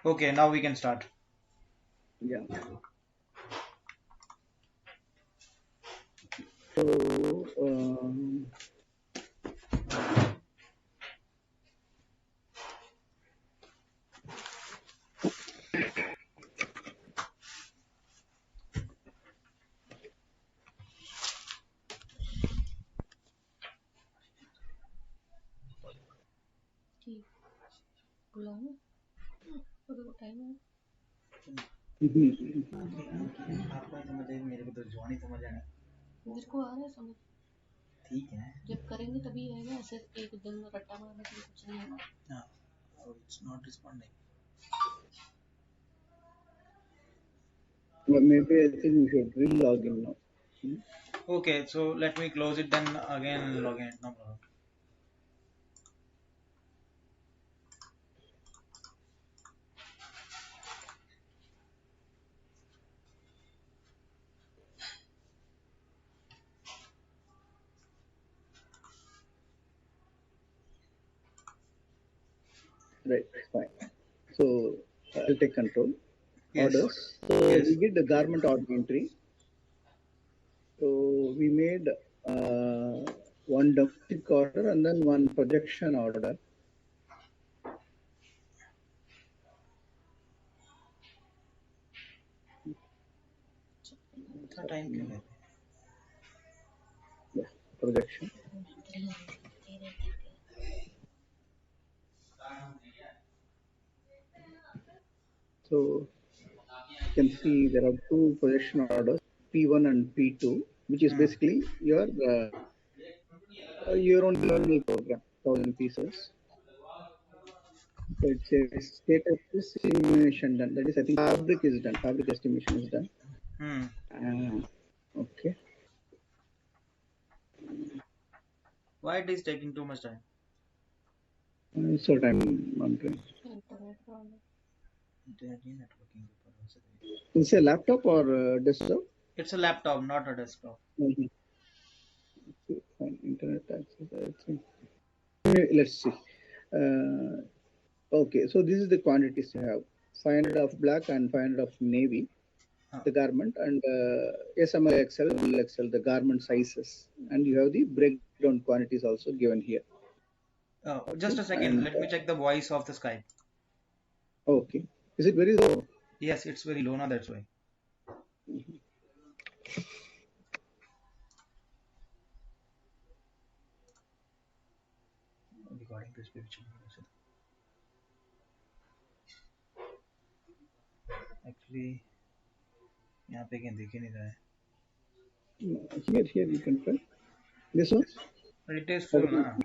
Okay, now we can start. Yeah. So, आपको समझ आई, मेरे को तो जवानी समझ आना। मेरे को आ रहा है समझ। ठीक है, जब करेंगे तभी आएगा, ऐसे एक दिन में रट्टा मारने के लिए कुछ नहीं है। हाँ, it's not responding. maybe I think we should re-log in now. Okay, so let me close it, then again log in. No problem. Right, fine. So, I'll take control. Yes. Orders. So, Yes. we did the garment order entry. So, we made one domestic order and then one projection order. Time क्यों लेते हैं? Yeah, projection. So, you can see there are two projection orders, P1 and P2, which is basically your own internal program, 1,000 pieces. So it says status is simulation done. That is, I think fabric is done. Fabric estimation is done. Okay. Why it is taking too much time? So I'm wondering. Internet problem. Networking. Is it a laptop or desktop? It's a laptop, not a desktop. Okay, fine. Internet access. Let's see. Okay, so this is the quantities you have: 500 of black and 500 of navy, the garment, and SML XL, XL, the garment sizes, and you have the breakdown quantities also given here. Just a second, and let me check the voice of the Skype. Okay, is it very low? Yes, it's very low now, that's why. Recording this picture. Actually, यहाँ पे क्या देख ही नहीं रहा है. Here you can try. This one? But it is full ना.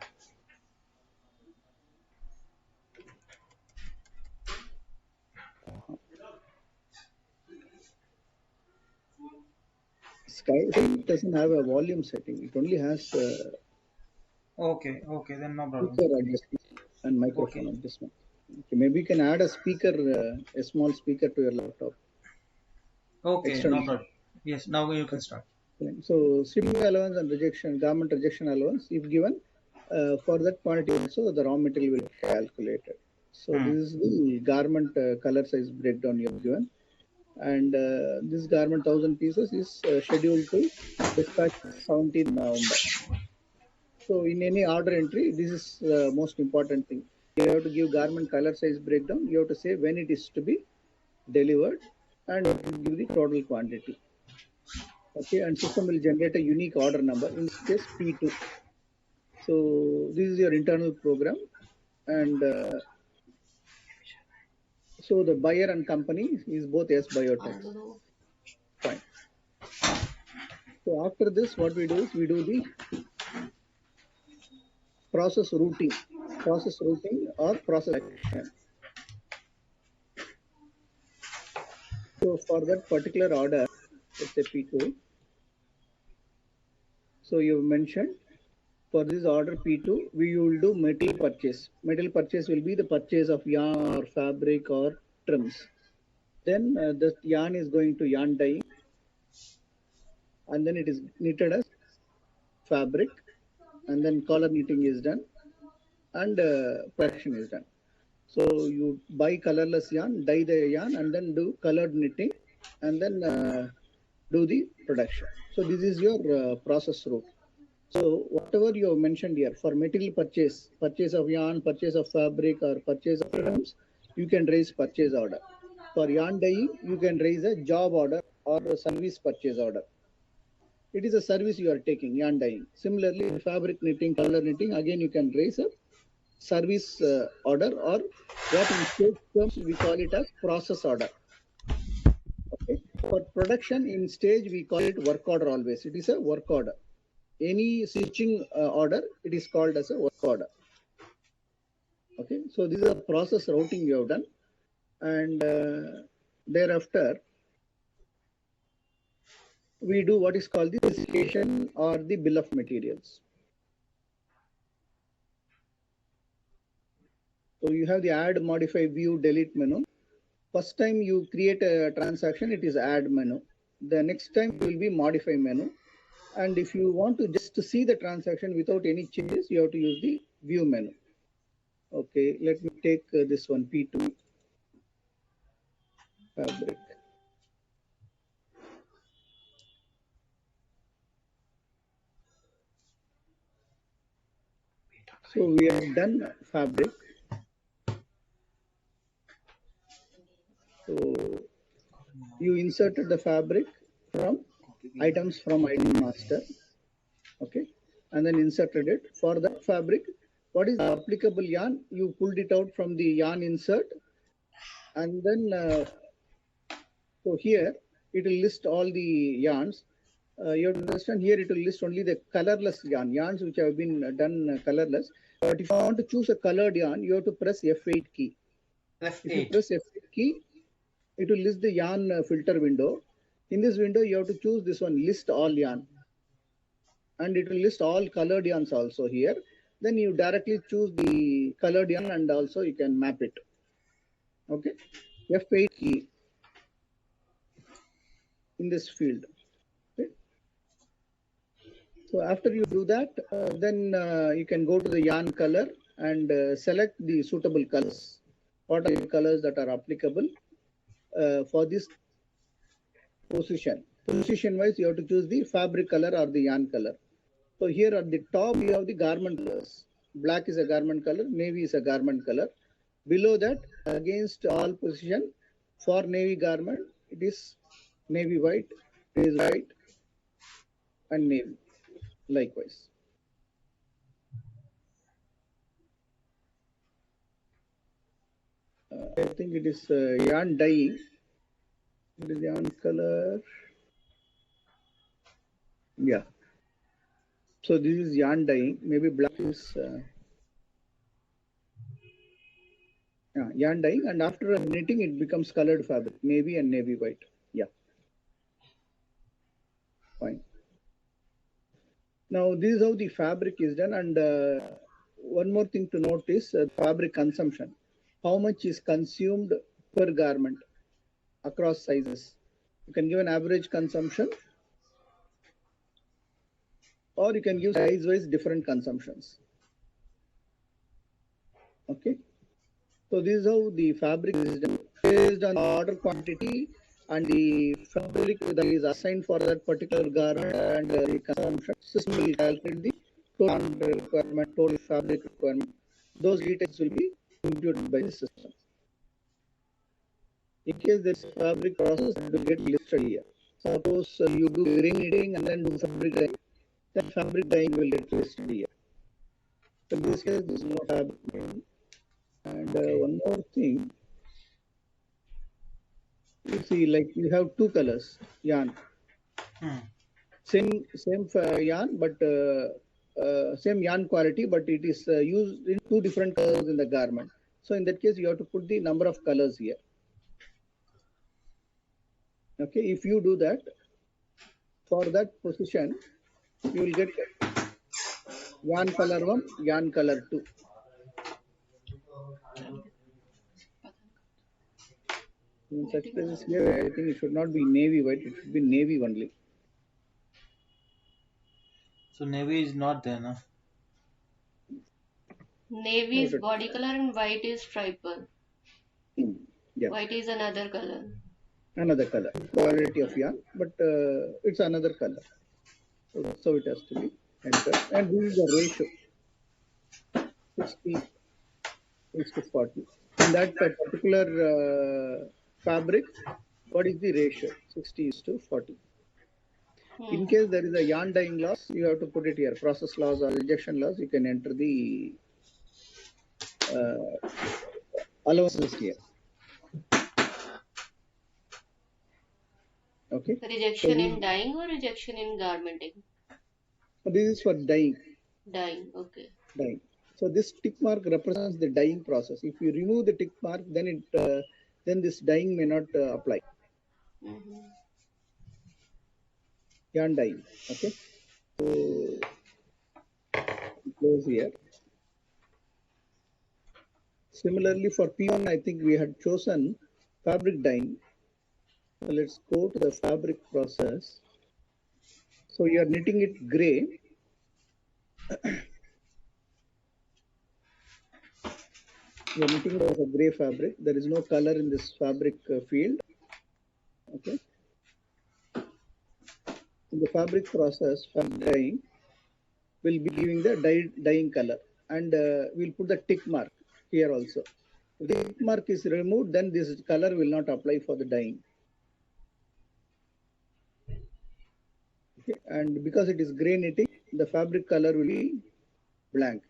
Skype doesn't have a volume setting. It only has Okay, then no problem. Speaker adjustment and microphone adjustment. Okay, maybe you can add a speaker, a small speaker to your laptop. Okay, external. No problem. Yes, now you can start. So, shipping allowance and rejection, garment rejection allowance, if given, for that quantity also the raw material will be calculated. So, this is the garment color size breakdown you have given. And this garment 1,000 pieces is scheduled to dispatch 17th November. So in any order entry, this is the most important thing. You have to give garment color size breakdown. You have to say when it is to be delivered and give the total quantity. Okay, and system will generate a unique order number, in this case P2. So this is your internal program, and so the buyer and company is both S Biotech. Fine. So after this, what we do is we do the process routing or process action. So for that particular order, let's say P2. So you mentioned for this order P2, we will do material purchase. Material purchase will be the purchase of yarn or fabric or trims. Then the yarn is going to yarn dyeing, and then it is knitted as fabric, and then collar knitting is done, and production is done. So you buy colorless yarn, dye the yarn, and then do colored knitting, and then do the production. So this is your process route. So whatever you have mentioned here for material purchase, purchase of yarn, purchase of fabric, or purchase of items, you can raise purchase order. For yarn dyeing, you can raise a job order or a service purchase order. It is a service you are taking, yarn dyeing. Similarly, fabric knitting, color knitting, again you can raise a service order, or what in stage terms we call it as process order. Okay. For production in stage, we call it work order always. It is a work order. Any stitching order, it is called as a work order. Okay. So this is a process routing you have done. And thereafter, we do what is called the specification or the bill of materials. So you have the add, modify, view, delete menu. First time you create a transaction, it is add menu. The next time will be modify menu. And if you want to just see the transaction without any changes, you have to use the view menu. Okay, let me take this one, P2, fabric. So we have done fabric. So you inserted the fabric from items from ID master. Okay, and then inserted it. For that fabric, what is the applicable yarn? You pulled it out from the yarn insert, and then so here it will list all the yarns. You have to understand here it will list only the colorless yarns which have been done colorless. But if you want to choose a colored yarn, you have to press F8 key. F8. If you press F8 key, it will list the yarn filter window. In this window, you have to choose this one, list all yarn. And it will list all colored yarns also here. Then you directly choose the colored yarn and also you can map it. Okay, F8 key in this field. Okay. So after you do that, then you can go to the yarn color and select the suitable colors. What are the colors that are applicable for this position? Position wise, you have to choose the fabric color or the yarn color. So here at the top, you have the garment colors. Black is a garment color, navy is a garment color. Below that, against all position, for navy garment, it is navy white, it is white, and navy, likewise. I think it is yarn dyeing. It is yarn color. Yeah. So this is yarn dyeing. Maybe black is yarn dyeing, and after knitting, it becomes colored fabric, navy and navy white. Yeah. Fine. Now this is how the fabric is done, and one more thing to note is fabric consumption. How much is consumed per garment across sizes? You can give an average consumption, or you can give size-wise different consumptions. Okay. So this is how the fabric is done based on order quantity and the fabric that is assigned for that particular garment and the consumption. System will calculate the total requirement, total fabric requirement. Those details will be computed by the system. In case there is fabric process, it will get listed here. Suppose you do ring knitting and then do fabric dyeing, then fabric dyeing will get listed here. So in this case, there is no fabric dyeing. And one more thing, you see, like you have two colors yarn, same yarn, but same yarn quality, but it is used in two different colors in the garment. So in that case, you have to put the number of colors here. Okay, if you do that, for that position, you will get yarn color 1, yarn color 2. In such cases here, I think it should not be navy white, it should be navy only. So navy is not there, no? Navy You is have to, body color and white is striper. yeah, White is another color. another color, quality of yarn, but it's another color. So it has to be entered. And this is the ratio, 60 is to 40. In that particular fabric, what is the ratio? 60 is to 40. In Hmm. case there is a yarn dyeing loss, you have to put it here. Process loss or rejection loss, you can enter the uh, allowances here. Okay. So Rejection in dyeing or rejection in garmenting? this is for dyeing. Dyeing, okay. Dyeing. So this tick mark represents the dyeing process. If you remove the tick mark, then this dyeing may not apply. Mm-hmm. Yarn dyeing. Okay. So close here. Similarly, for P1, I think we had chosen fabric dyeing. So let's go to the fabric process. So you are knitting it gray. You are knitting it as a gray fabric. There is no color in this fabric field. Okay. In the fabric process, fabric dyeing will be giving the dyeing color, and we'll put the tick mark here also. If the tick mark is removed, then this color will not apply for the dyeing. Okay. And because it is gray knitting, the fabric color will be blank.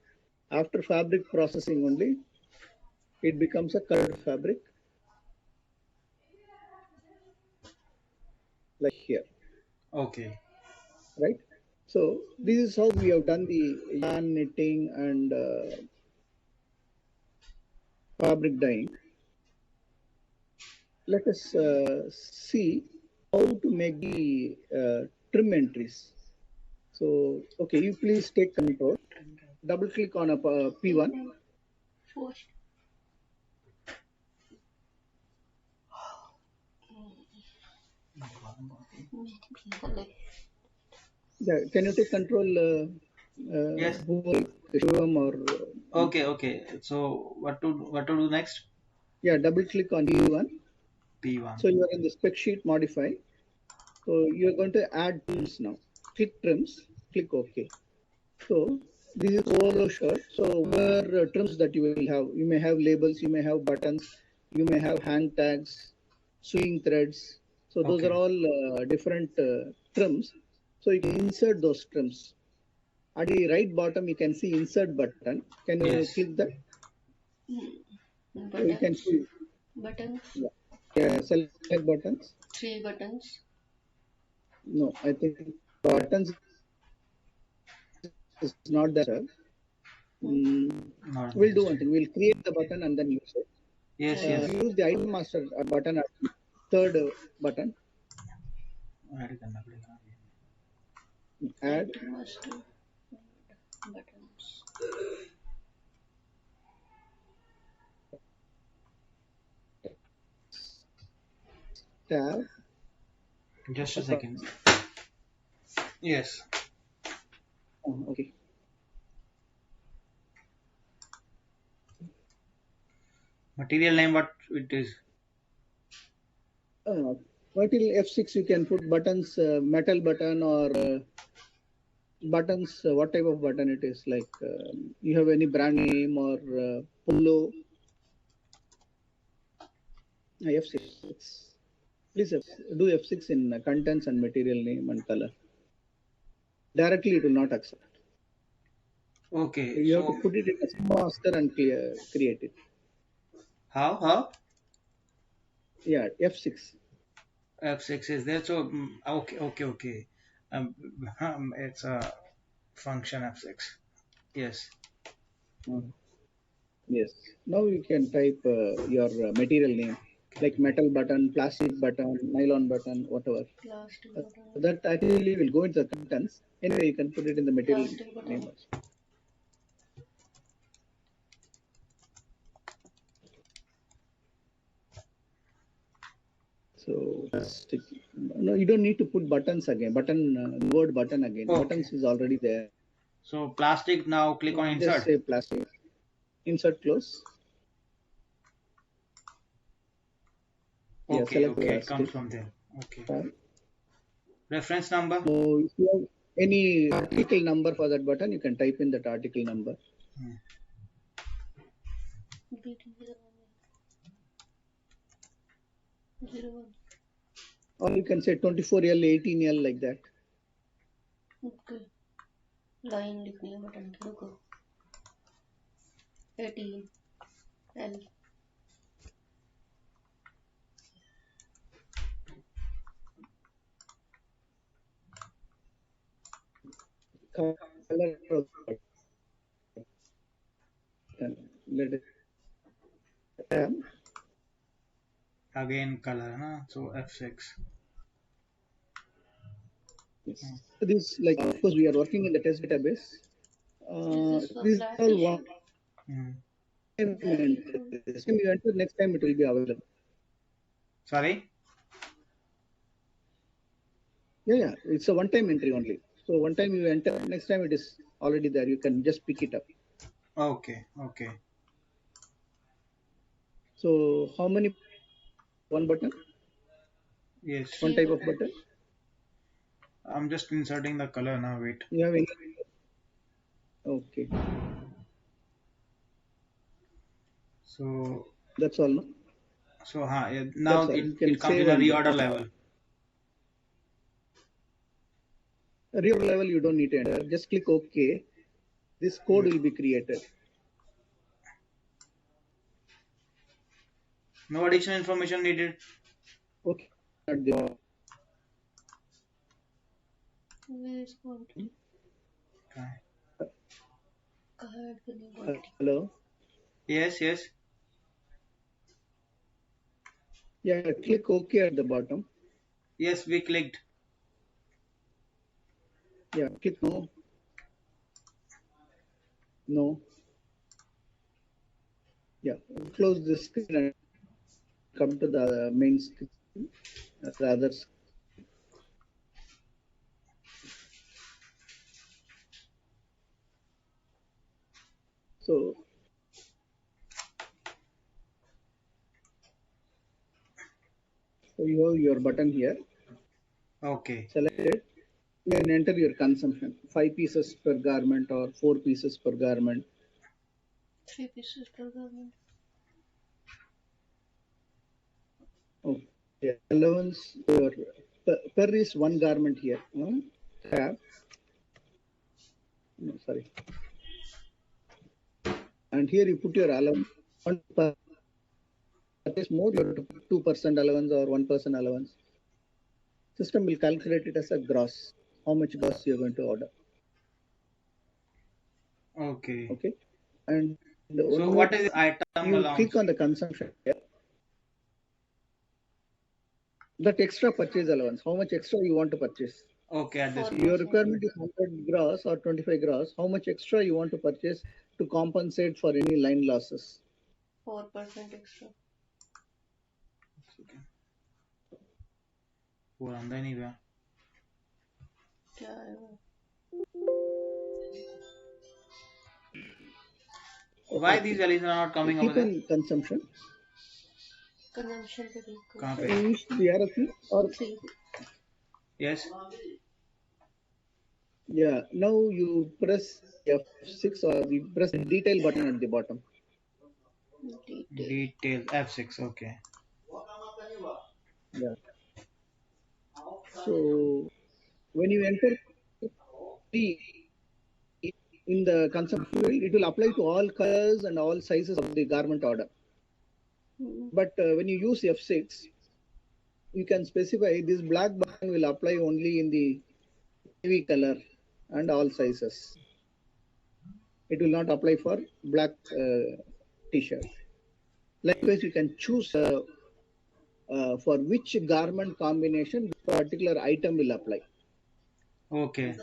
After fabric processing only, it becomes a colored fabric like here, Okay. right? So this is how we have done the yarn knitting and fabric dyeing. Let us see how to make the trim entries. So, okay, you please take control. Double click on a P1. First. Yeah, can you take control, Yes. Shivam or Okay. Okay. So what to do next? yeah, double click on P1. P1. So you are in the spec sheet modify. So you are going to add trims now. Click trims, click OK. So this is polo shirt. So where trims that you will have, you may have labels, you may have buttons, you may have hang tags, sewing threads. So those are Okay. all different trims. So you can insert those trims. At the right bottom, you can see insert button. Can you Yes. click that? So you can Buttons. see, Buttons. yeah, yeah, select buttons. 3 buttons. No, I think buttons is not there. Hmm. Not We'll do one interested. thing. We'll create the button and then use it. Yes. Yeah. Yes. Use the item master button at third button. Add करना पड़ेगा. Add Item master. Buttons. tab. Just a second. Yes. Oh, okay. Material name what it is. What till F6 you can put buttons, metal button or buttons. What type of button it is? Like you have any brand name or polo? F6. Please do F6 in contents and material name and color. Directly it will not accept. Okay. You have to So put it in a master and create it. how Yeah, F6. F6 is there? So okay. Um, it's a function F6. Yes. Yes. Now you can type your material name like metal button, plastic button, nylon button, whatever. Plastic Uh, button. that actually will go into the contents. Anyway, you can put it in the material Plastic name button. also. So plastic. No, you don't need to put buttons again. The word button again. Okay. Buttons is already there. So plastic. Now click on Just insert. say plastic. insert close. Yeah, Okay, select the okay, it comes basket. from there. Okay. Tab. Reference number. So if you have any article number for that button, you can type in that article number. Hmm. BT01. Or you can say 24L, 18L like that. Okay. Line लिखनी है button की, रुको 18 L. Color of the button. Let it tab. Again color, huh? So F6. Yes. So this, like, of course, we are working in the test database. Is this for This is flat all t-shirt? one Hmm. time entry. This time you enter, next time it will be available. Sorry. Yeah, it's a one-time entry only. So one time you enter, next time it is already there. You can just pick it up. Okay, okay. So how many? One button? Yes. One Three type of button. button? I'm just inserting the color now. Wait. You have any? Okay, So, that's all. No? yeah, That's now all. it, You can it comes save in a and reorder level. real level you don't need to enter. Just click OK. This code will be created. No additional information needed. Okay. At the Where is quantity? Okay. कहाँ add करनी है quantity? hello. Yes, yes. Yeah, click OK at the bottom. Yes, we clicked. Yeah, click no. No. Yeah, close this screen and come to the main screen. Rather, so you have your button here. Okay. Select it. You can enter your consumption. 5 pieces per garment or 4 pieces per garment. 3 pieces per garment. Okay. Allowance per is one garment here. Tab. No, sorry. And here you put your allowance. One purchase more, you have to put 2% allowance or 1% allowance. System will calculate it as a gross. How much gross you are going to order. Okay. Okay. And So one more, what is item you allowance? click on the consumption here. That extra purchase allowance, how much extra you want to purchase. Okay, at this 4%. Your requirement is 100 gross or 25 gross. How much extra you want to purchase to compensate for any line losses? 4% extra. वो आंदा ही नहीं गया. क्या आएगा? Why these values are not coming over Keep there? on consumption. Consumption पे click करो. कहाँ पे? You use the arrow key or 3. Yes. yeah. Now you press F6 or you press the detail button at the bottom. Detail F6. Okay. Yeah. So when you enter the in the consumption field, it will apply to all colors and all sizes of the garment order. But when you use F6, you can specify this black button will apply only in the navy color and all sizes. It will not apply for black t-shirt. Likewise, you can choose for which garment combination particular item will apply. Okay.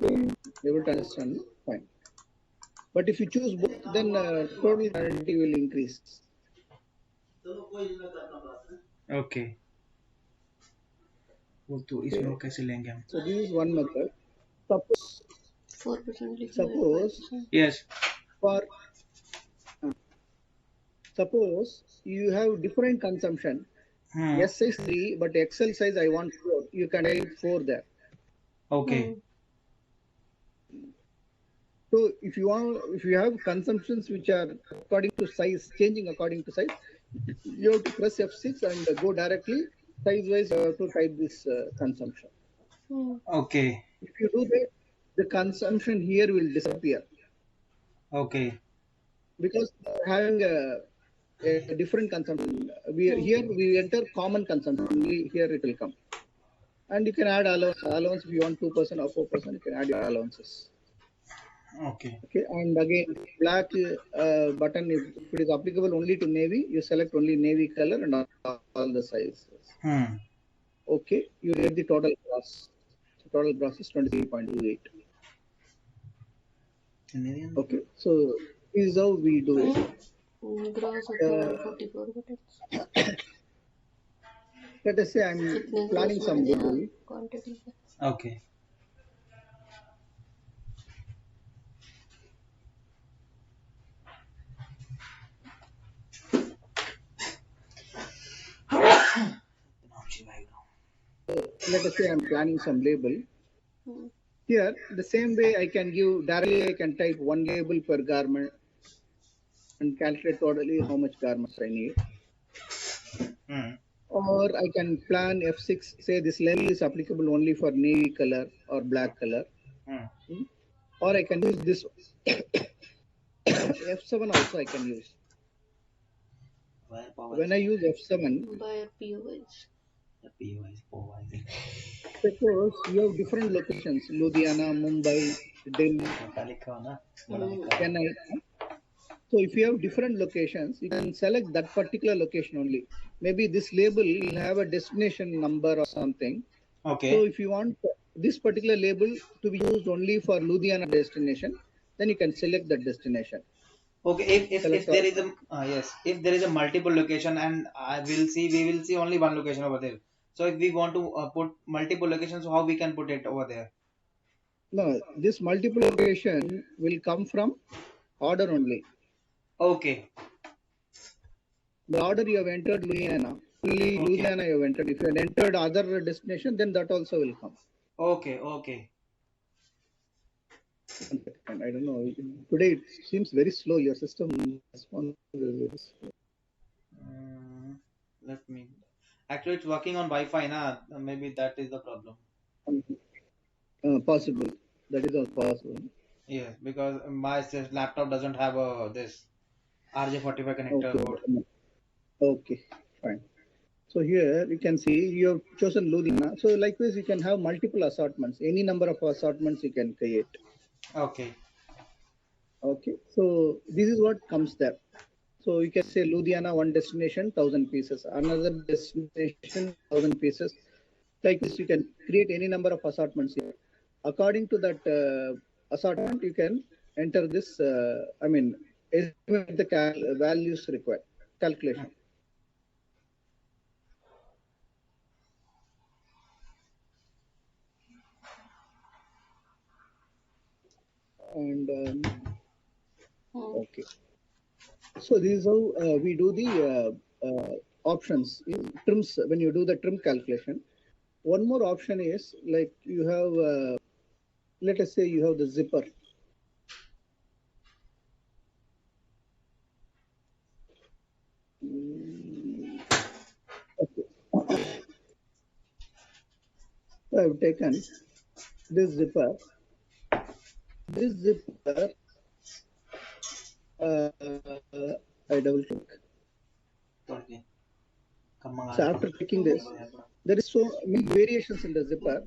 Able to understand? Fine. But if you choose both, then total quantity will increase. Okay. वो तो इसमें वो कैसे लेंगे हम? So this is one method. Suppose 4% लिखना है. suppose 5%. Yes. For suppose you have different consumption. Hmm. S size 3, but XL size I want 4. You can type 4 there. Okay. So if you have consumptions which are according to size, changing according to size, you have to press F6 and go directly size wise. You have to type this consumption. Okay. If you do that, the consumption here will disappear Okay. because having a different consumption. Here we enter common consumption. Here it will come, and you can add allowance. Allowance if you want 2% or 4%, you can add your allowances. Okay. Okay, and again, black button, if it is applicable only to navy, you select only navy color and all the sizes. Hmm. Okay, you get the total gross. So total gross is 23.28. Canadian. Okay, so this is how we do it. Gross Uh, 44 buttons. Let us say I'm Thickness planning gross some material label. quantity. Okay. Let us say I'm planning some label. Hmm. Here, the same way I can give directly, I can type one label per garment and calculate totally how much garments I need. Hmm. Or I can plan F6, say this label is applicable only for navy color or black color. Hmm. Or I can use this F7 also I can use. When I use F7, By POIs. suppose you have different locations, Ludhiana, Mumbai, Delhi, Chennai. So if you have different locations, you can select that particular location only. Maybe this label will have a destination number or something. So Okay. if you want this particular label to be used only for Ludhiana destination, then you can select that destination. Okay. If Select all. there is a yes, if there is a multiple location and we will see only one location over there. So if we want to put multiple locations, how we can put it over there? No, this multiple location will come from order only. Okay. The order you have entered Ludhiana, only Okay. Ludhiana you have entered. If you have entered other destination, then that also will come. Okay. Okay. One second, I don't know. Today it seems very slow. Your system response is very slow. Let me. Actually, it's working on Wi-Fi, na. Maybe that is the problem. Possible. That is also possible. Yes, because my laptop doesn't have this RJ45 connector Okay. port. Okay. Fine. So here you can see you have chosen Ludhiana. So likewise, you can have multiple assortments. Any number of assortments you can create. Okay. Okay. So this is what comes there. So you can say Ludhiana, one destination, 1,000 pieces. Another destination, 1,000 pieces. Like this, you can create any number of assortments here. According to that assortment, you can enter this. Estimate the values required. Calculation. And okay. So this is how we do the options in trims. When you do the trim calculation, one more option is like you have, let us say you have the zipper. Okay. So I've taken this zipper. This zipper, uh, I double click. Okay. So after clicking this, there is so many variations in the zipper.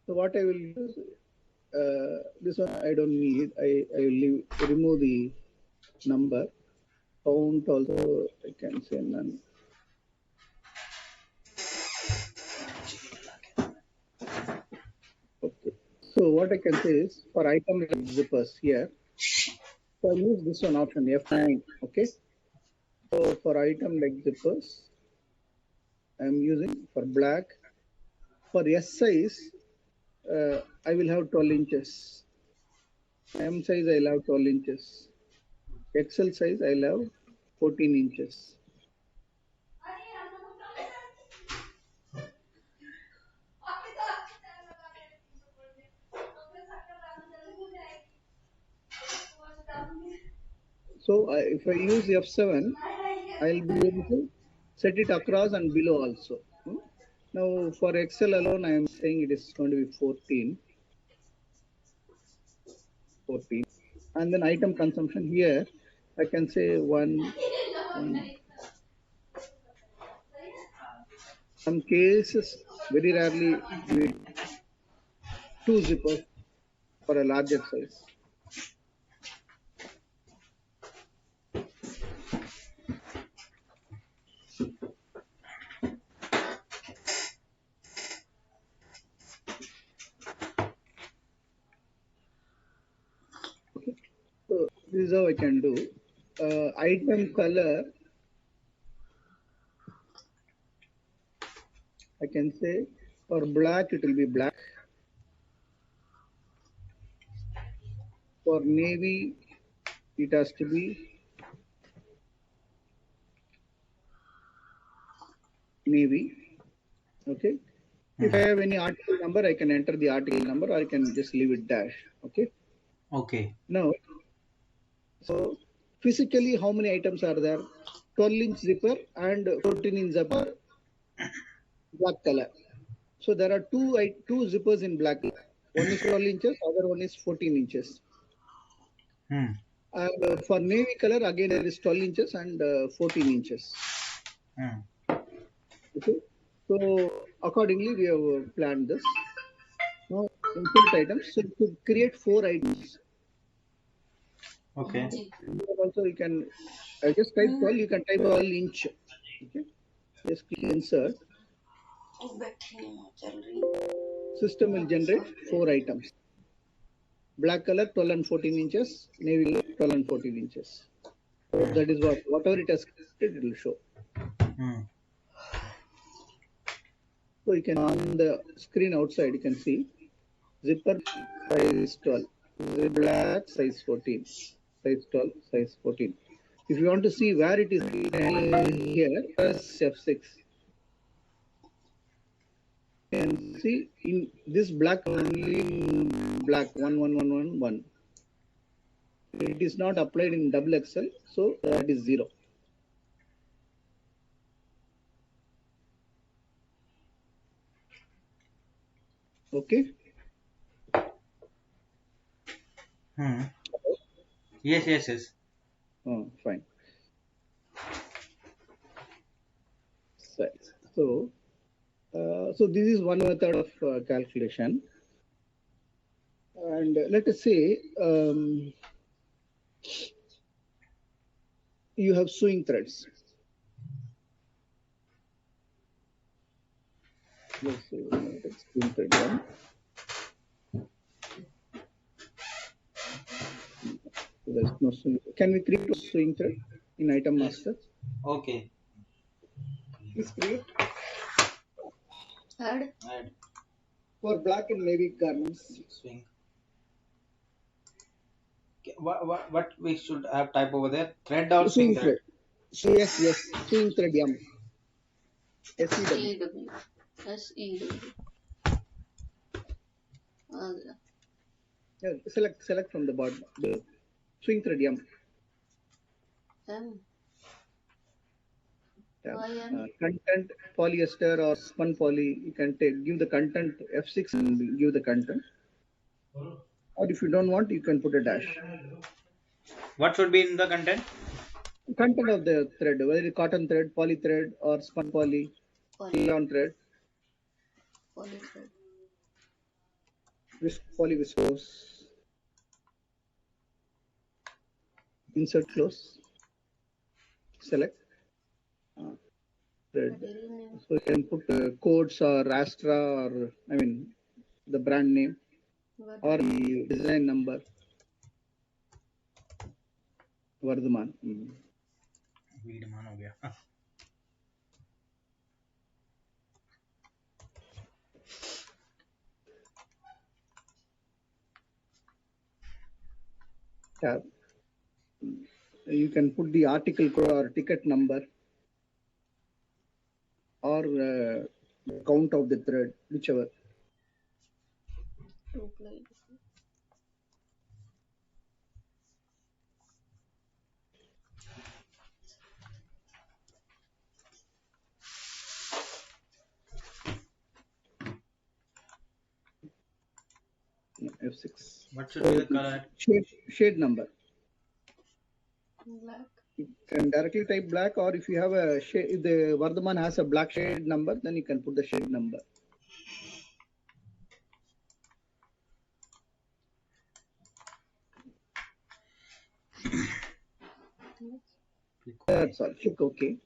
So what I will use, this one I don't need. I will remove the number. Count also I can say none. Okay. So what I can say is for item like zippers here, so I use this one option F9. Okay. So for item like zippers, I'm using for black. For S size, I will have 12 inches. M size I'll have 12 inches. XL size I'll have 14 inches. So if I use F7, I'll be able to set it across and below also. Now for XL alone, I am saying it is going to be 14. And then item consumption here, I can say one. Some cases, very rarely, we two zippers for a larger size. Okay. So this is how I can do. Item color, I can say for black it will be black. For navy, it has to be navy. Okay. If I have any article number, I can enter the article number, or I can just leave it dash. Okay. Okay. Now, so physically, how many items are there? 12-inch zipper and 14-inch zipper, black color. So there are two zippers in black. One is 12 inches, other one is 14 inches. Hmm. And for navy color, again there is 12 inches and 14 inches. Hmm. Okay. So accordingly, we have planned this. Now insert items. So to create 4 items. Okay. Also, you can just type 12. You can type 12 inch. Okay. Just click insert. System will generate 4 items. Black color 12 and 14 inches, navy color 12 and 14 inches. So that is whatever it has created, it will show. Hmm. So you can on the screen outside, you can see zipper size 12, black size 14, size 12, size 14. If you want to see where it is here, press F6. You can see in this black only black 11111. It is not applied in double XL, so that is 0. Okay. Hmm. Yes, yes, yes. Oh, fine. So, so this is one method of calculation. And let us say you have sewing threads. Let's say sewing thread 1. So there's no sewing. Can we create a sewing thread in item master? Okay. Please create Add. for black and navy garments. Swing. Okay. What we should have type over there? Thread or swing thread? So yes, sewing thread M. SEW. SEW. Yeah, select from the bottom. Swing thread M. M. Content polyester or spun poly, you can give the content F6 and give the content. Or if you don't want, you can put a dash. What should be in the content? Content of the thread, whether it's cotton thread, poly thread, or spun poly, nylon thread, Poly thread. poly viscose. Insert close. Select. Thread. So you can put codes or Astra or the brand name or the design number. Vardhaman. Vardhaman हो गया. tab. You can put the article code or ticket number or count of the thread, whichever. Two ply. F6. What should be the color? Shade number. Black. You can directly type black, or if you have a shade, if the Vardhaman has a black shade number, then you can put the shade number. That's all. Click OK.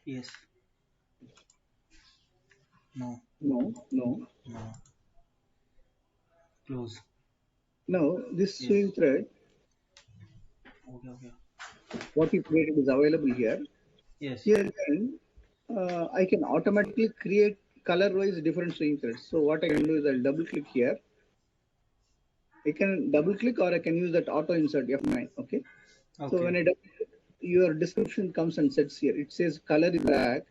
Yes. No. No. No. Close. Now this Yes. swing thread, Okay. what you created is available here. Yes. Here again, I can automatically create color-wise different swing threads. So what I can do is I'll double click here. I can double click or I can use that auto insert F9. Okay. So when I double click, your description comes and sets here. It says color is black.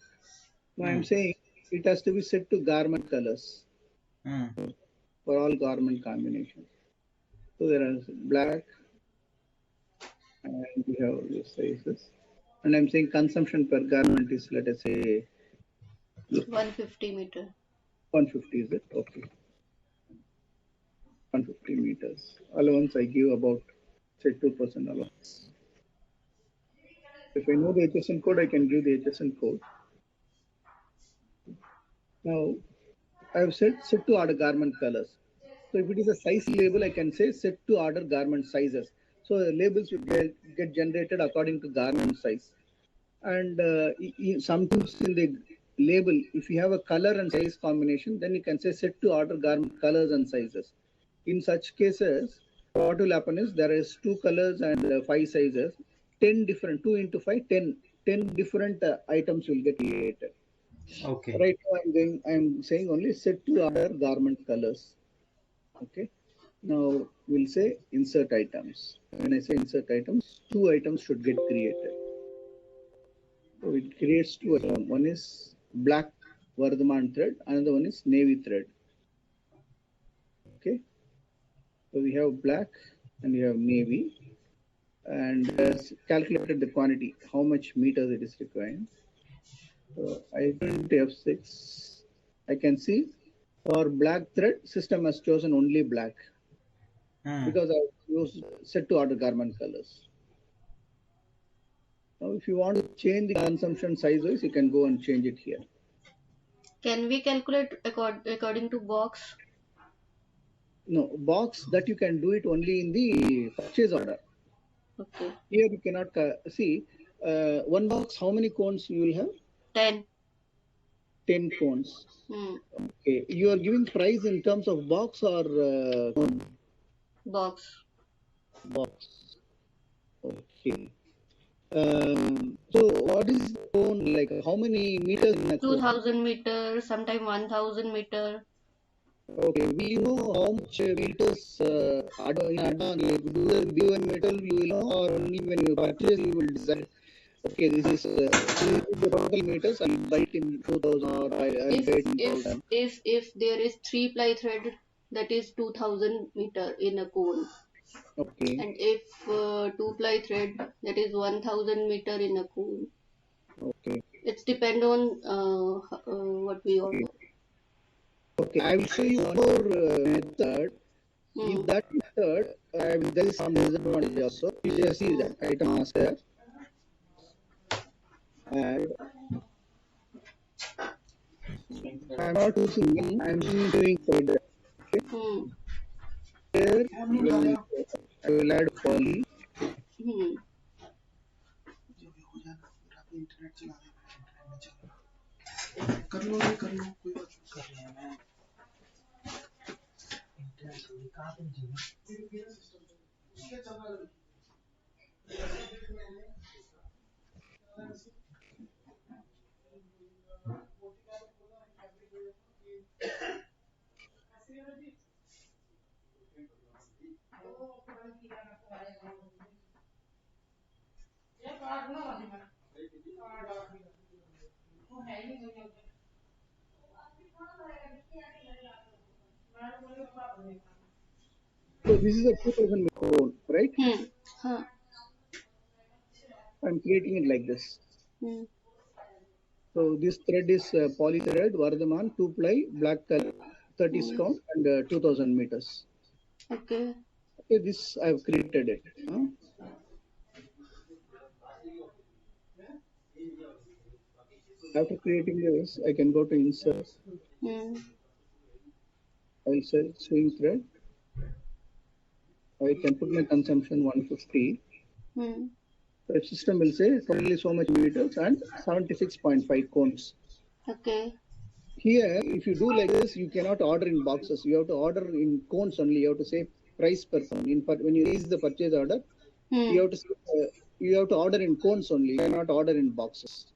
Now I'm saying it has to be set to garment colors for all garment combinations. So there are black, and we have the sizes. And I'm saying consumption per garment is, let us say, 150 meter. 150, is it? Okay. 150 meters. Allowance I give about, say, 2% allowance. If I know the HSN code, I can give the HSN code. Now, I have set to order garment colors. So if it is a size label, I can say set to order garment sizes. So the labels will get generated according to garment size. And sometimes in the label, if you have a color and size combination, then you can say set to order garment colors and sizes. In such cases, what will happen is there is 2 colors and 5 sizes, 10 different, 2 into 5, 10 different items will get created. Okay. Right now I'm saying only set to order garment colors. Okay. Now we'll say insert items. When I say insert items, 2 items should get created. So it creates 2 items. One is black Vardhaman thread, another one is navy thread. Okay. So we have black and we have navy, and has calculated the quantity, how much meters it is required. So I went to F6. I can see for black thread, system has chosen only black because I used set to order garment colors. Now, if you want to change the consumption size wise, you can go and change it here. Can we calculate according to box? No, box that you can do it only in the purchase order. Okay. Here you cannot see one box. How many cones you will have? 10. 10 cones. Okay. You are giving price in terms of box or cone? Box. Box. Okay. So what is cone like? How many meters in a cone? 2000 meter, sometime 1000 meter. Okay. Will you know how much meters in advance? Like, do you give a metal, you will know, or only when you purchase you will decide? Okay, this is the total meters. I'll buy it in 2000 or I'll buy it in 1000. If there is 3 ply thread, that is 2000 meter in a cone. Okay. And if 2 ply thread, that is 1000 meter in a cone. Okay. It's depend on what we order. Okay, I will show you one more method. In that method, there is some disadvantage also. You just see that item master. And I'm not using them, I'm doing thread. Okay. Here, I will add poly. कर लो कोई बात कर रहे हैं मैं internet कहाँ पे So this is a 2000 meter cone, right? Huh. I'm creating it like this. Hmm. So this thread is poly thread, Vardhaman, 2-ply, black color, 30 count, and 2000 meters. Okay. Okay, this I have created it. After creating this, I can go to insert. Hmm. I will select swing thread. I can put my consumption 150. Hmm. The system will say totally so much meters and 76.5 cones. Okay. Here, if you do like this, you cannot order in boxes. You have to order in cones only. You have to say price per cone. When you raise the purchase order, Hmm. you have to you have to order in cones only. You cannot order in boxes.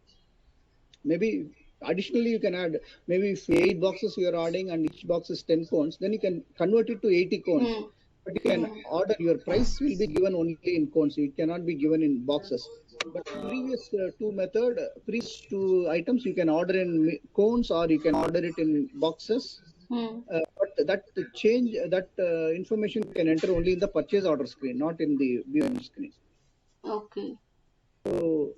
Maybe additionally you can add, maybe if 8 boxes you are ordering and each box is 10 cones, then you can convert it to 80 cones. Hmm. But you can order, your price will be given only in cones. It cannot be given in boxes. But previous two method, previous two items, you can order in cones or you can order it in boxes. Hmm. But that change, that information can enter only in the purchase order screen, not in the BOM screen. Okay. So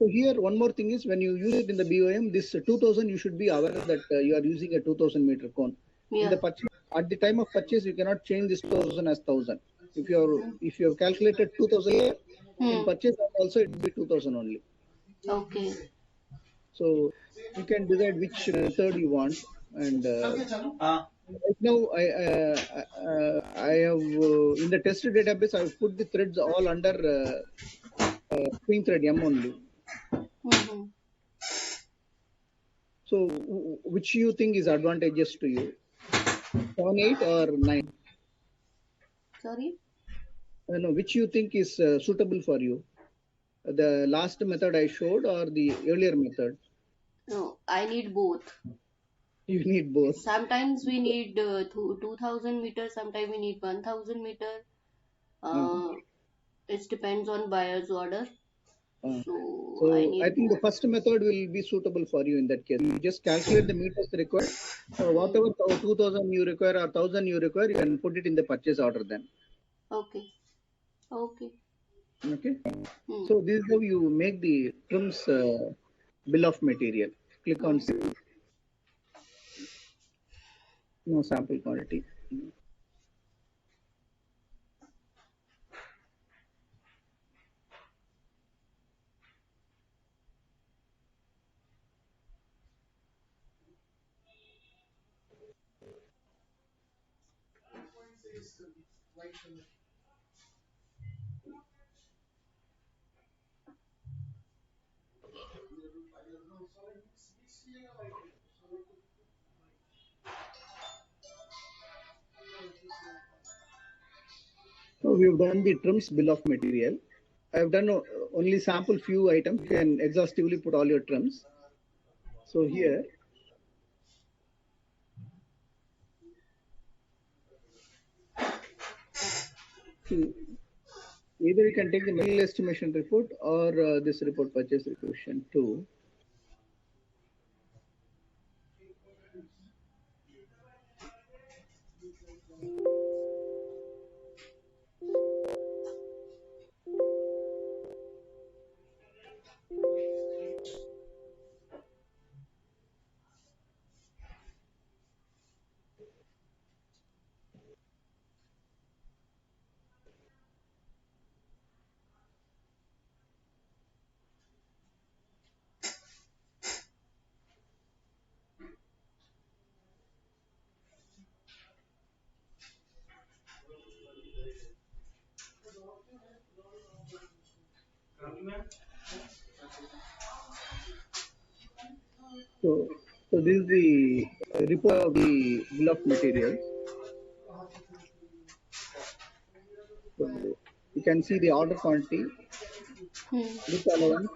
here one more thing is, when you use it in the BOM, this 2000, you should be aware that you are using a 2000 meter cone. In Yeah. the purchase, at the time of purchase, you cannot change this 2000 as 1000. If you have calculated 2000 here, in purchase also it will be 2000 only. Okay. So you can decide which method you want. And right now I have in the test database I have put the threads all under swing thread M only. Mm-hmm. So which you think is advantageous to you, 7, 8 or 9? Sorry? No, which you think is suitable for you, the last method I showed or the earlier method? No, I need both. You need both. Sometimes we need 2000 meters, sometimes we need 1000 meter. It depends on buyer's order. So I So I need think the both. first method will be suitable for you in that case. You just calculate the meters required. Whatever 2000 you require or 1000 you require, you can put it in the purchase order then. Okay. Okay. Okay. Hmm. So this is how you make the trims bill of material. Click on save. No sample quantity. So we've done the trims bill of material. I've done only sample few items. You can exhaustively put all your trims. So here, see, either you can take the material estimation report or this report purchase requisition too. So this is the report of the bill of materials. So you can see the order quantity, with allowance,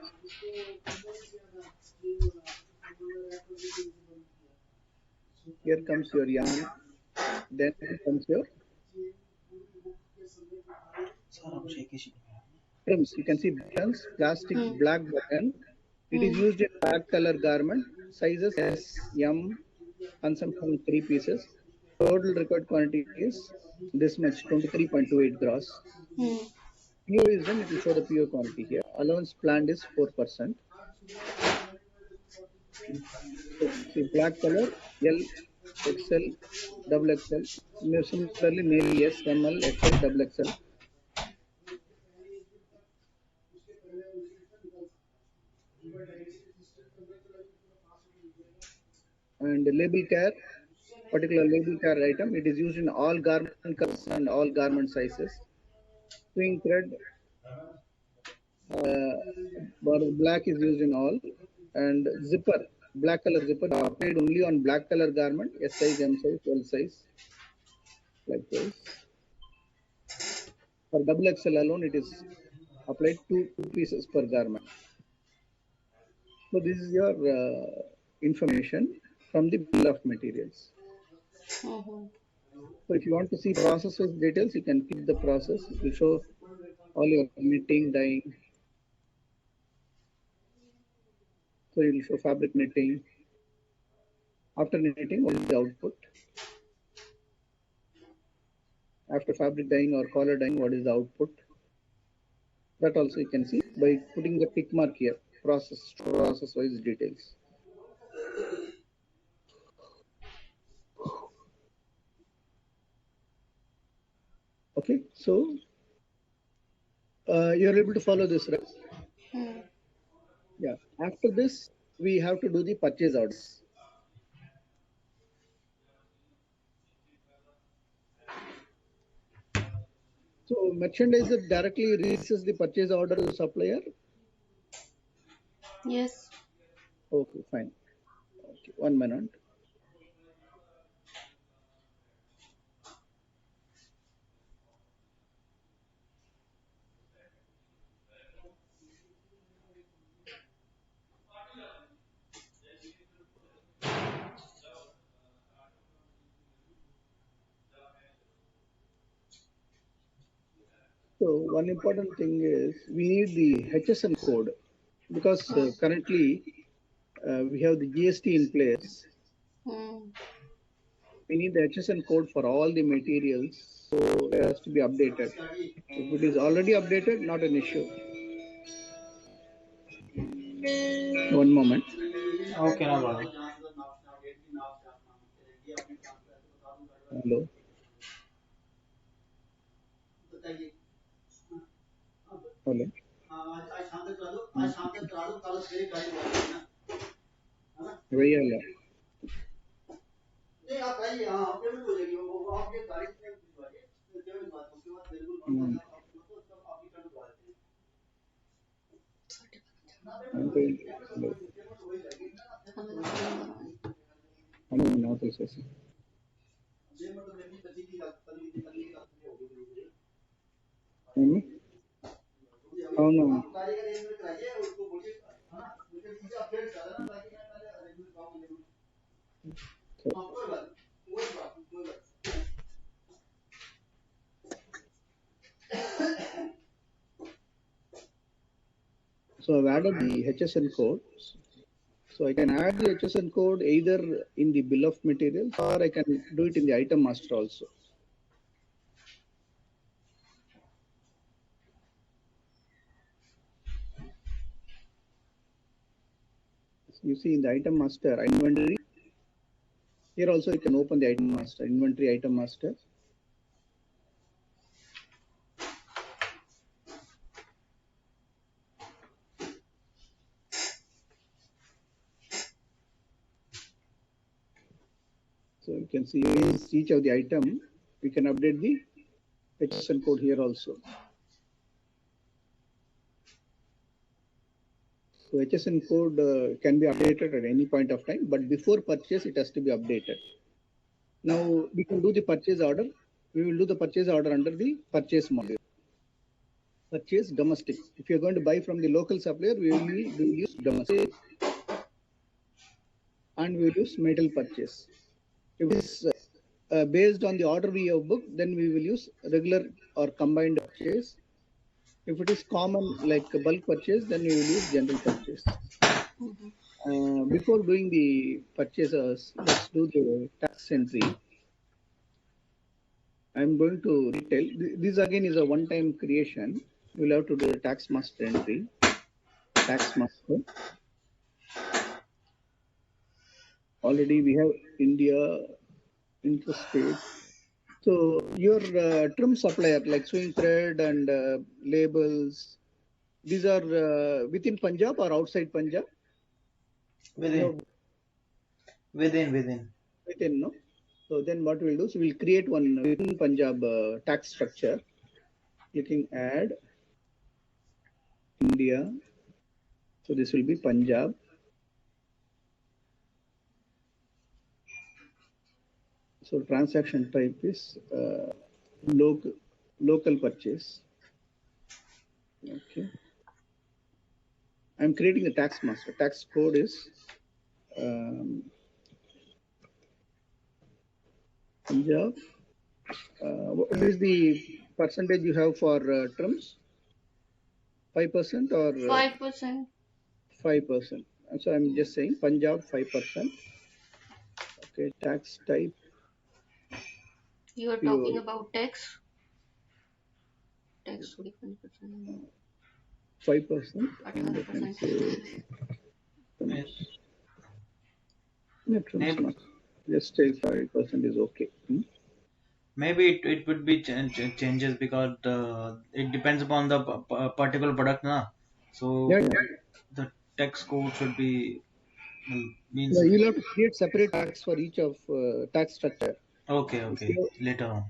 here comes your yarn, then comes your trims. You can see buttons, plastic black button. It is used in black color garment, sizes S, M, consumption 3 pieces. total required quantity is this much, 23.28 gross. Hmm. PO is done, it will show the PO quantity here. Allowance planned is 4%. So see black color, L, XL, double XL. Similarly, male S, ML, XL, double XL. And label care, particular label care item, it is used in all garment colors and all garment sizes. Swing thread, black is used in all. And zipper, black color zipper applied only on black color garment, S size, M size, L size, like this. For double XL alone, it is applied two pieces per garment. So this is your information from the bill of materials. Mm-hmm. So if you want to see process-wise details, you can click the process. It will show all your knitting, dyeing. So it will show fabric knitting. After knitting, what is the output? After fabric dyeing or collar dyeing, what is the output? That also you can see by putting the tick mark here, process-wise details. Okay, so you're able to follow this, right? Hmm. Yeah. After this, we have to do the purchase orders. So merchandiser directly releases the purchase order to supplier. Yes. Okay, fine. Okay, 1 minute. So one important thing is we need the HSN code because currently we have the GST in place. Hmm. We need the HSN code for all the materials, so it has to be updated. If it is already updated, not an issue. One moment. Okay, no problem. Hello. Hello. भैया not processing. Oh no. So I've added the HSN code. So I can add the HSN code either in the bill of materials or I can do it in the item master also. You see in the item master inventory, here also you can open the item master, inventory item master. So you can see each of the item, we can update the HSN code here also. So HSN code can be updated at any point of time, but before purchase, it has to be updated. Now we can do the purchase order. We will do the purchase order under the purchase module. Purchase domestic. If you're going to buy from the local supplier, we will use domestic and we will use metal purchase. If it's based on the order we have booked, then we will use regular or combined purchase. If it is common like bulk purchase, then we will use general purchase. Before doing the purchases, let's do the tax entry. I'm going to retell. This again is a one-time creation. You'll have to do the tax master entry. Tax master. Already we have India, interstate. So your trim supplier like swing thread and labels, these are within Punjab or outside Punjab? Within. No, Within. within, no? So then what we'll do, so we'll create one within Punjab tax structure. Clicking add India. So this will be Punjab. So transaction type is local purchase. Okay. I'm creating a tax master. Tax code is Punjab. What is the percentage you have for trims? 5% or 5%. 5%? So I'm just saying Punjab 5%. Okay, tax type. You are Pure. talking about tax. Tax 25%. 5%. 18%. Trims not. Just say 5% is okay. Maybe it would be changes because it depends upon the particular product, na. So Yeah. the text code should be means. Yeah, you'll have to create separate tax for each of tax structure. Okay. So, Later on.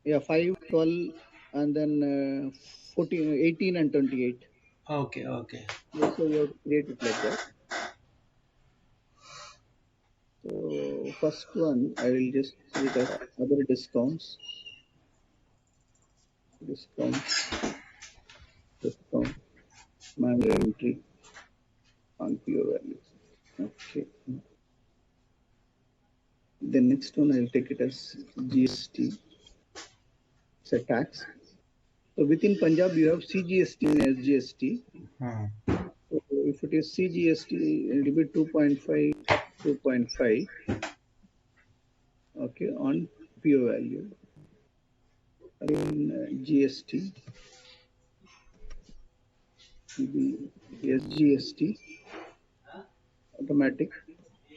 yeah, 5, 12, and then 14, 18 and 28. Okay. Yeah, so you have to create it like that. So first one, I will just see it as other discounts. Discount, manual entry on pure values. Okay. The next one, I'll take it as GST. It's a tax. So within Punjab, you have CGST and SGST. So if it is CGST, it will be 2.5. Okay, on pure value. Again, GST will be SGST, automatic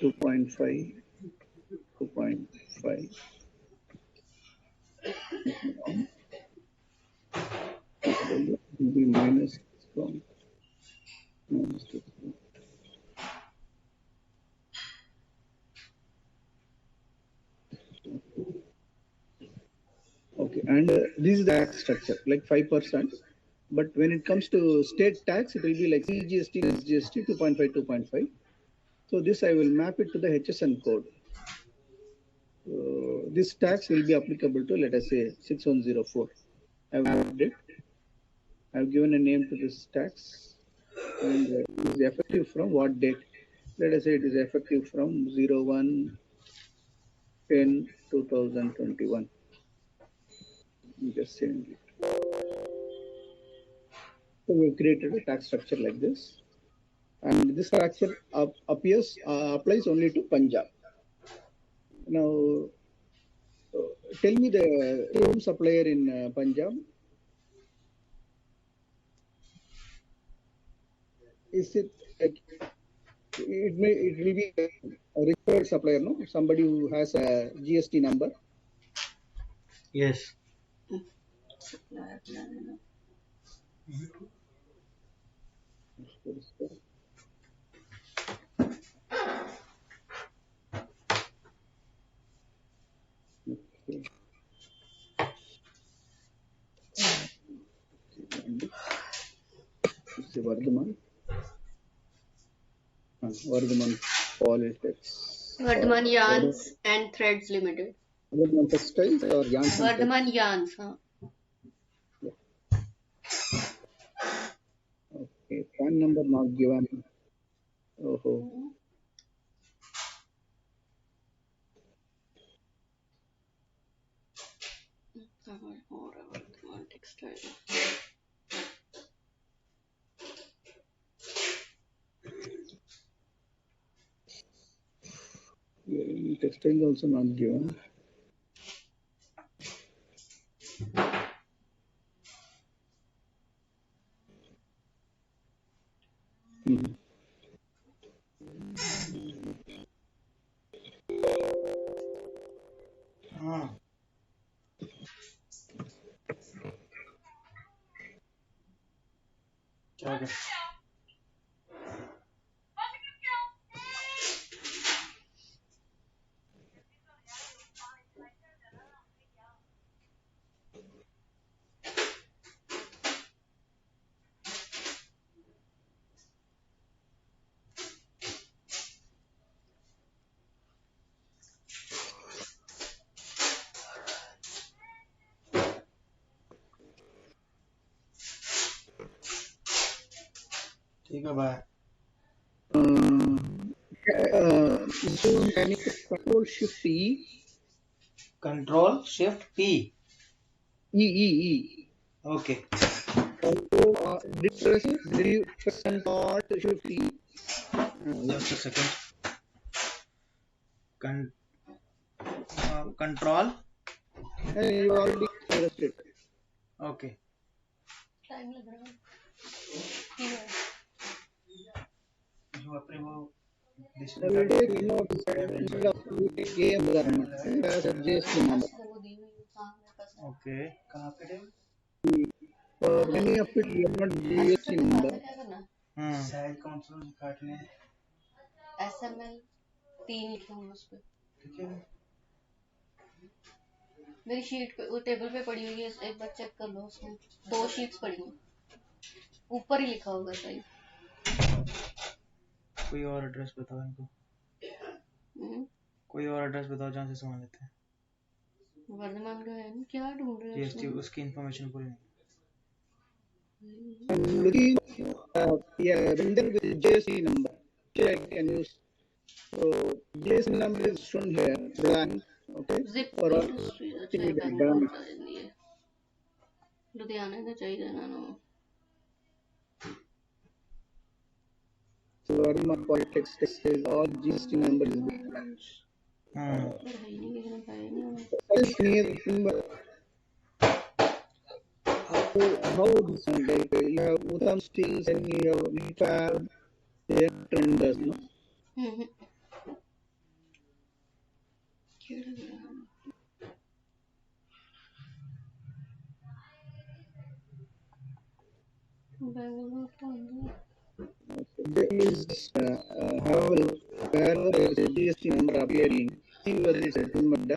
2.5. Will be minus discount. Okay, and this is the tax structure, like 5%. But when it comes to state tax, it will be like CGST and SGST 2.5. So this I will map it to the HSN code. This tax will be applicable to, let us say, 6104. I have mapped it. I have given a name to this tax, and it is effective from what date? Let us say it is effective from 01/10/2021. Just saying it. So we have created a tax structure like this, and this structure applies only to Punjab. Now, tell me the home supplier in Punjab. Is it like it will be a registered supplier, no? Somebody who has a GST number. Yes. Supplier plan. Okay. It's Vardhaman. Vardhaman Politics. Vardhaman Yarns and Threads Limited. Vardhaman Textiles or Yarns and Vardhaman Threads? Yarns, huh? Yeah. Okay. PAN number not given. Oh. Vardhaman Textile. Yeah, textile also not given. Mhm. हाँ क्या कर ठीक है bye So can you put Control Shift E? Control shift P E. Okay Did you press Alt Shift E? Just a second control You already pressed it. Okay time लग रहा है 3 minute जो अपने वो I will take instead of we take game government as a GST number. वो दी हुई है हाँ मेरे पास है ओके कहाँ पे है For many of it, you have not GST number. क्या करना साइड काउंसलर काटने SML 3 लिखे होंगे उस पे ठीक है मेरी शीट पे वो टेबल पे पड़ी हुई है एक बार चेक कर लो उसमें 2 शीट्स पड़ी हैं ऊपर ही लिखा होगा सही कोई और एड्रेस बताओ इनको कोई और एड्रेस बताओ जहाँ से सामान लेते हैं वर्धमान का है ना क्या ढूंढ रहे हो जीएसटी उसकी इन्फॉर्मेशन पूरी नहीं I'm looking vendor with GST number. Check and use. So GST number is shown here blank. Okay. Zip For all industry अच्छा ये done. बैंगलोर का है ये लुधियाना का चाहिए ना no So Arma Politics textile all GST number is blank. है नहीं किसी ने पाया नहीं हमें First need number. How this one like you have Uttam Steels and you have Refab, they are trenders, no? Bangalore का अंदर There is however, wherever there is a GST number appearing, see whether it's a number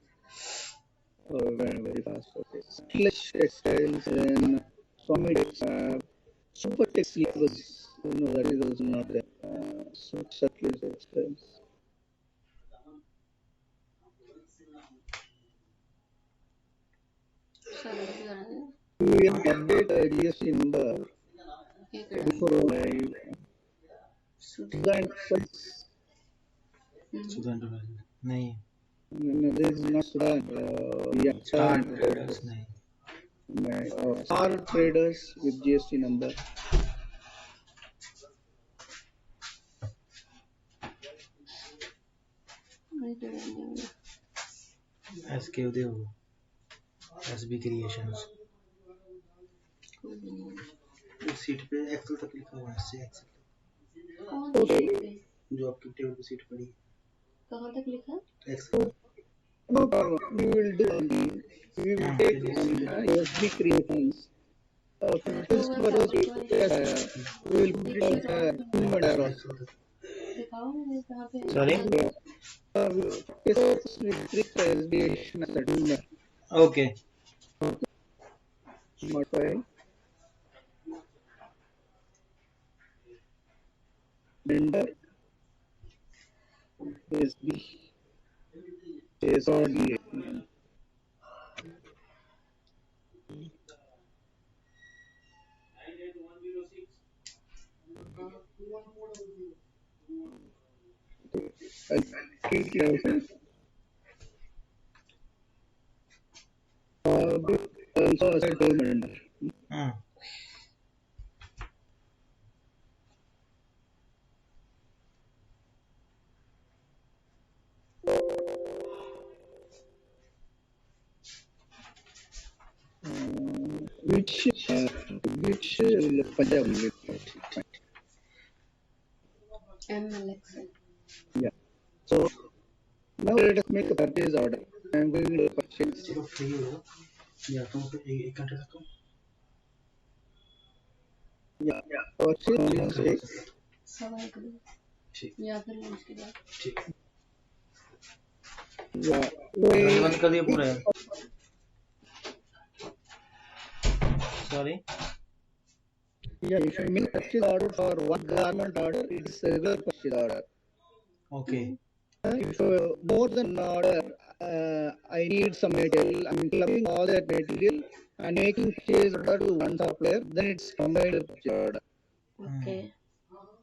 very fast. Okay. Slash textiles and Swami super textiles. No, that is also not there. Surplus textiles. सब करा दे We have to update the GST number ये करा before live. Sudan नहीं no, this is not Sudan. Yeah, star traders नहीं Star traders with GST number. ये करा दे SK उदय SB creations कोई भी नहीं सीट पे एक्सेल तक लिखा हुआ है एससी एक्सेल कौन सी शीट पे जो आपकी टेबल पे सीट पड़ी कहाँ तक लिखा है Excel No problem. We will do only. We will take SB creations. This purpose we will put it as a human error. दिखाओ मुझे कहाँ पे sorry This we treat the SB as a human. Okay Modify. Render. SB. SRD. Treat it as also as a human. Which Punjab MLX. Yeah. So now let us make a purchase order. I am going to purchase. Yeah, एक घंटे तक तो Yeah. Purchase means take. सवा एक बजे ठीक या फिर लंच के बाद। ठीक Yeah. बंद कर दिया पूरा है sorry Yeah, if you make purchase order for one garment order, it is a regular purchase order. Okay If more than an order, I need some material, I'm clubbing all that material and making purchase order to one supplier, then it's combined purchase order. Okay.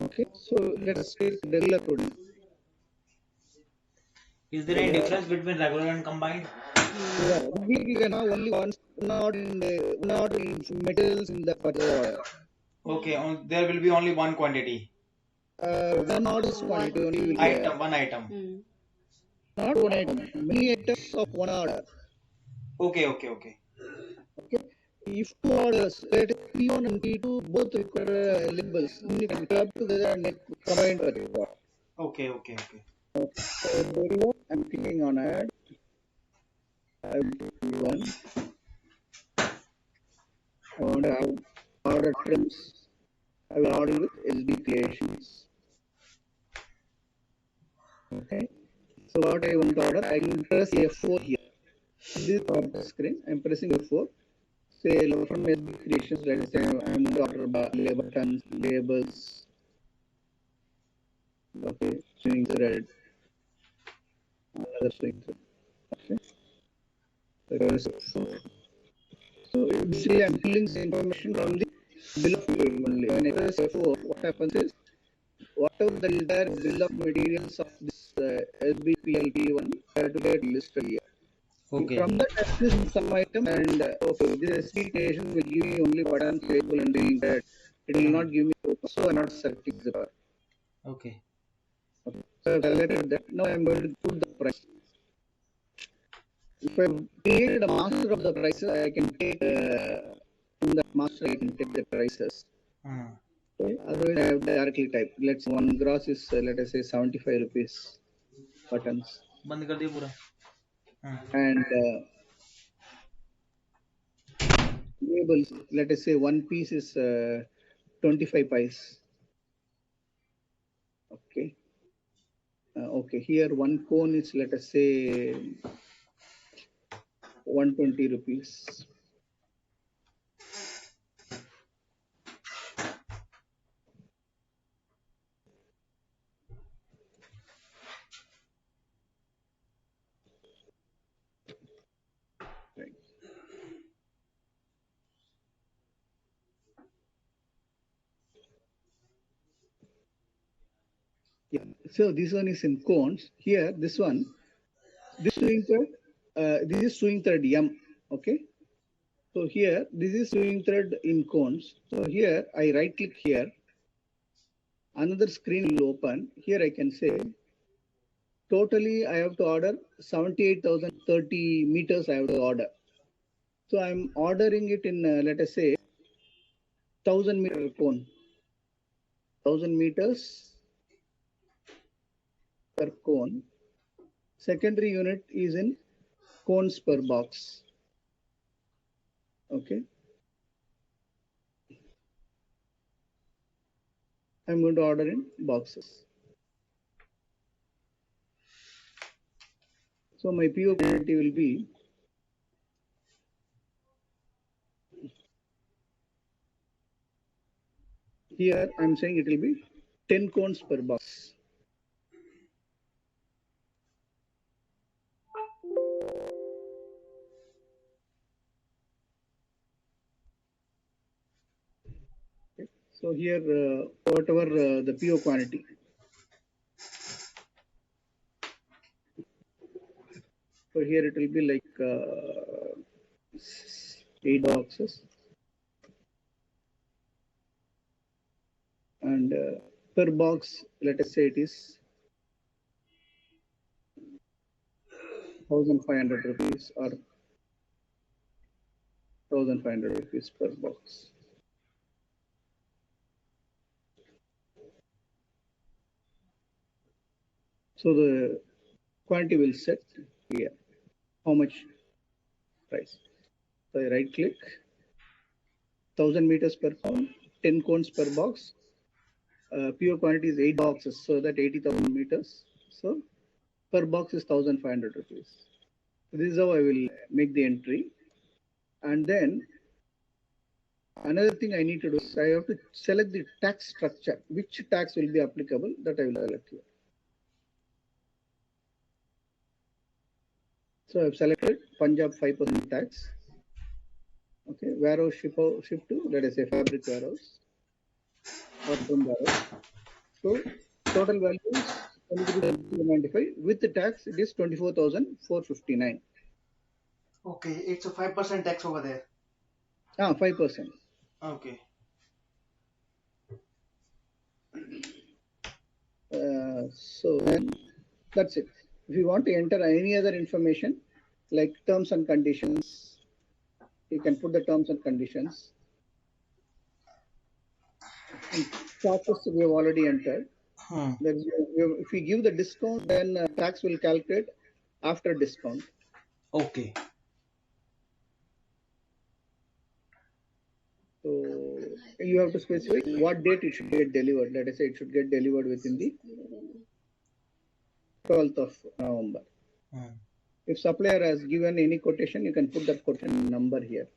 Okay, so let us take regular coding. Is there any difference between regular and combined? Yeah, we can have only one order in materials in the purchase order. Okay, there will be only one quantity. One order's quantity only will be Item, one item. not one item, many items of one order. Okay. Okay. If two orders, let P1 and P2 both require labels, then you can club together and make combined purchase order. Okay. So there you go. I'm clicking on add. I will do one. I want to have order trims. I will order with SB creations. Okay. So what I want to order, I can press F4 here. This is on the screen. I'm pressing F4. Say from SB creations, let us say I'm going to order label buttons, labels. Okay, swing thread. Another swing thread. Okay. So basically, I'm pulling the information from the bill of material only. When I press F4, what happens is whatever the entire bill of materials of this SBPLP1, I have to get listed here. Okay. From that, I choose some item and okay, this SB creation will give me only button, label, and ring thread. It will not give me so I'm not selecting zipper. Okay. So I've selected that. Now I'm going to put the price. If I've created a master of the prices, I can take in that master I can take the prices. Okay. Otherwise, I have to directly type. Let's one gross is let us say 75 rupees buttons. बंद कर दिया पूरा And labels, let us say one piece is 25 pies. Okay. Okay, here one cone is let us say 120 rupees. Right. Yeah. So this one is in cones. Here, this one, this swing thread, this is swing thread M. Okay. So here, this is swing thread in cones. So here, I right click here. Another screen will open. Here I can say, totally I have to order 78,030 meters I have to order. So I'm ordering it in, let us say, 1000 meter cone. 1000 meters per cone. Secondary unit is in cones per box. Okay. I'm going to order in boxes. So my PO quantity will be here. I'm saying it will be 10 cones per box. Okay. So here, whatever the PO quantity. So here it will be like 8 boxes. And per box, let us say it is 1,500 rupees or 1,500 rupees per box. So the quantity will set here. How much price? So I right click, 1000 meters per cone, 10 cones per box. PO quantity is 8 boxes, so that 80,000 meters. So per box is 1,500 rupees. This is how I will make the entry. And then another thing I need to do is I have to select the tax structure. Which tax will be applicable? That I will select here. So I've selected Punjab 5% tax. Okay, warehouse ship to, let us say, fabric warehouse or from warehouse. So total value is 23,295. With the tax, it is 24,459. Okay, it's a 5% tax over there. 5%. Okay. So then that's it. If you want to enter any other information like terms and conditions, you can put the terms and conditions. And taxes we have already entered. If we give the discount, then tax will calculate after discount. Okay. So you have to specify what date it should get delivered. Let us say it should get delivered within the 12th of November. If supplier has given any quotation, you can put that quotation number here.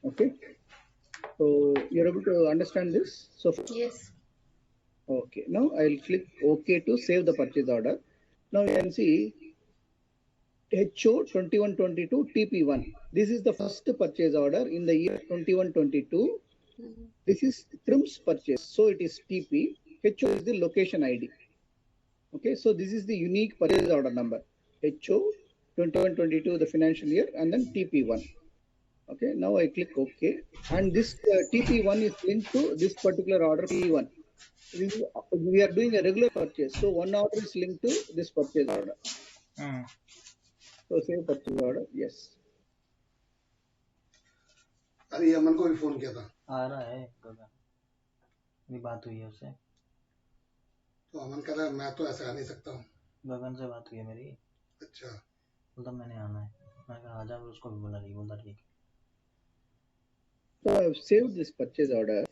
Okay. So you're able to understand this? So Yes. okay. Now I'll click OK to save the purchase order. Now you can see HO 2122 TP1. This is the first purchase order in the year 2122. This is Trim's purchase, so it is TP. HO is the location ID. Okay, so this is the unique purchase order number. HO 2122 the financial year, and then TP1. Okay, now I click OK, and this TP1 is linked to this particular order P1. We are doing a regular purchase, so one order is linked to this purchase order. So save purchase order, yes. अरे अमन को भी phone किया था, आ रहा है गगन, मेरी बात हुई है उससे। तो अमन कह रहा है मैं तो ऐसे आ नहीं सकता हूँ। गगन से बात हुई है मेरी। अच्छा, बोलता मैंने आना है, मैं कहा आजा, उसको भी बोला नहीं, बोलता ठीक है। So I have saved this purchase order.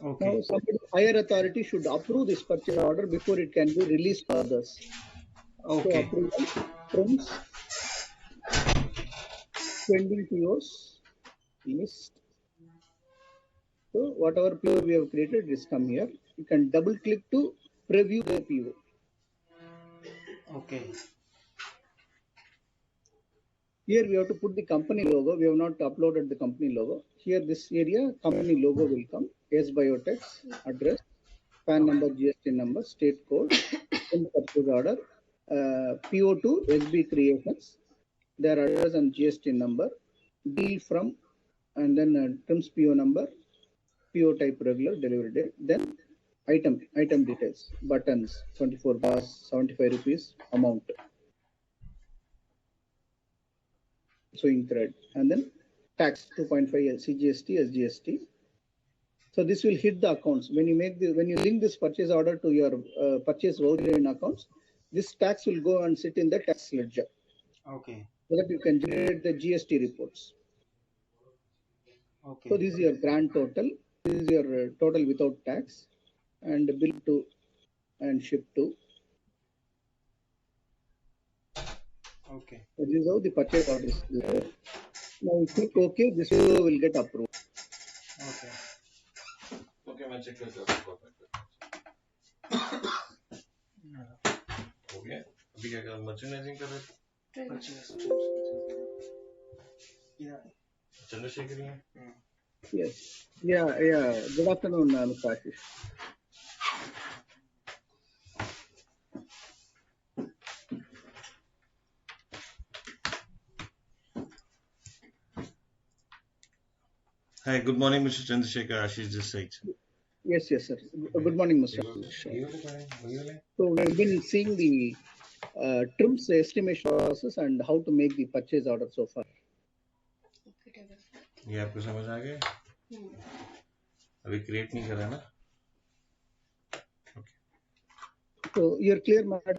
Okay. Now somebody higher authority should approve this purchase order before it can be released for others. Okay. So approval, terms, pending POs, list. So whatever PO we have created is come here. You can double click to preview the PO. Okay. Here we have to put the company logo. We have not uploaded the company logo. Here this area, company logo will come. S Biotech, address, PAN number, GST number, state code, in purchase order, PO2, SB Creations, their address and GST number, deal from, and then Trim's PO number, PO type regular, delivery date, then item details, buttons, 24 bars, 75 rupees, amount. Sewing thread, and then tax 2.5 CGST, SGST. So this will hit the accounts. When you link this purchase order to your purchase voucher in accounts, this tax will go and sit in the tax ledger. Okay. So that you can generate the GST reports. Okay. So this is your grand total. This is your total without tax, and bill to and ship to. Okay. So this is how the purchase order is. Now you click OK. This will get approved. Okay. Okay, मैं check करता हूँ। हो गया? अभी क्या कर merchandising कर रहे थे? चंद्रशेखर हैं? Yes. Yeah. Good afternoon, Mr. Ashish. Hi, good morning, Mr. Chandrasekhar. Ashish this side. Yes, sir. Good morning, Mr. So we've been seeing the Trim's estimation process and how to make the purchase order so far. ये आपको समझ आ गया? अभी create नहीं करा ना? So you're clear, madam?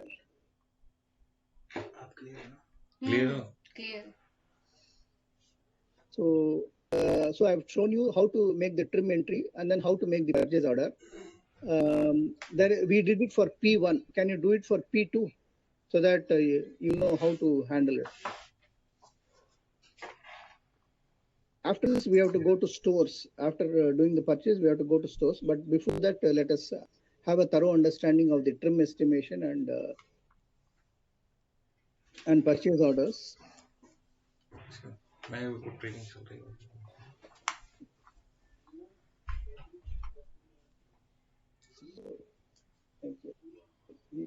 आप clear है ना? Clear हो? Clear. So I've shown you how to make the trim entry and then how to make the purchase order. There we did it for P1. Can you do it for P2 so that you know how to handle it? After this, we have to go to stores. After doing the purchase, we have to go to stores. But before that, let us have a thorough understanding of the trim estimation and purchase orders. मैं वो training चल रही है.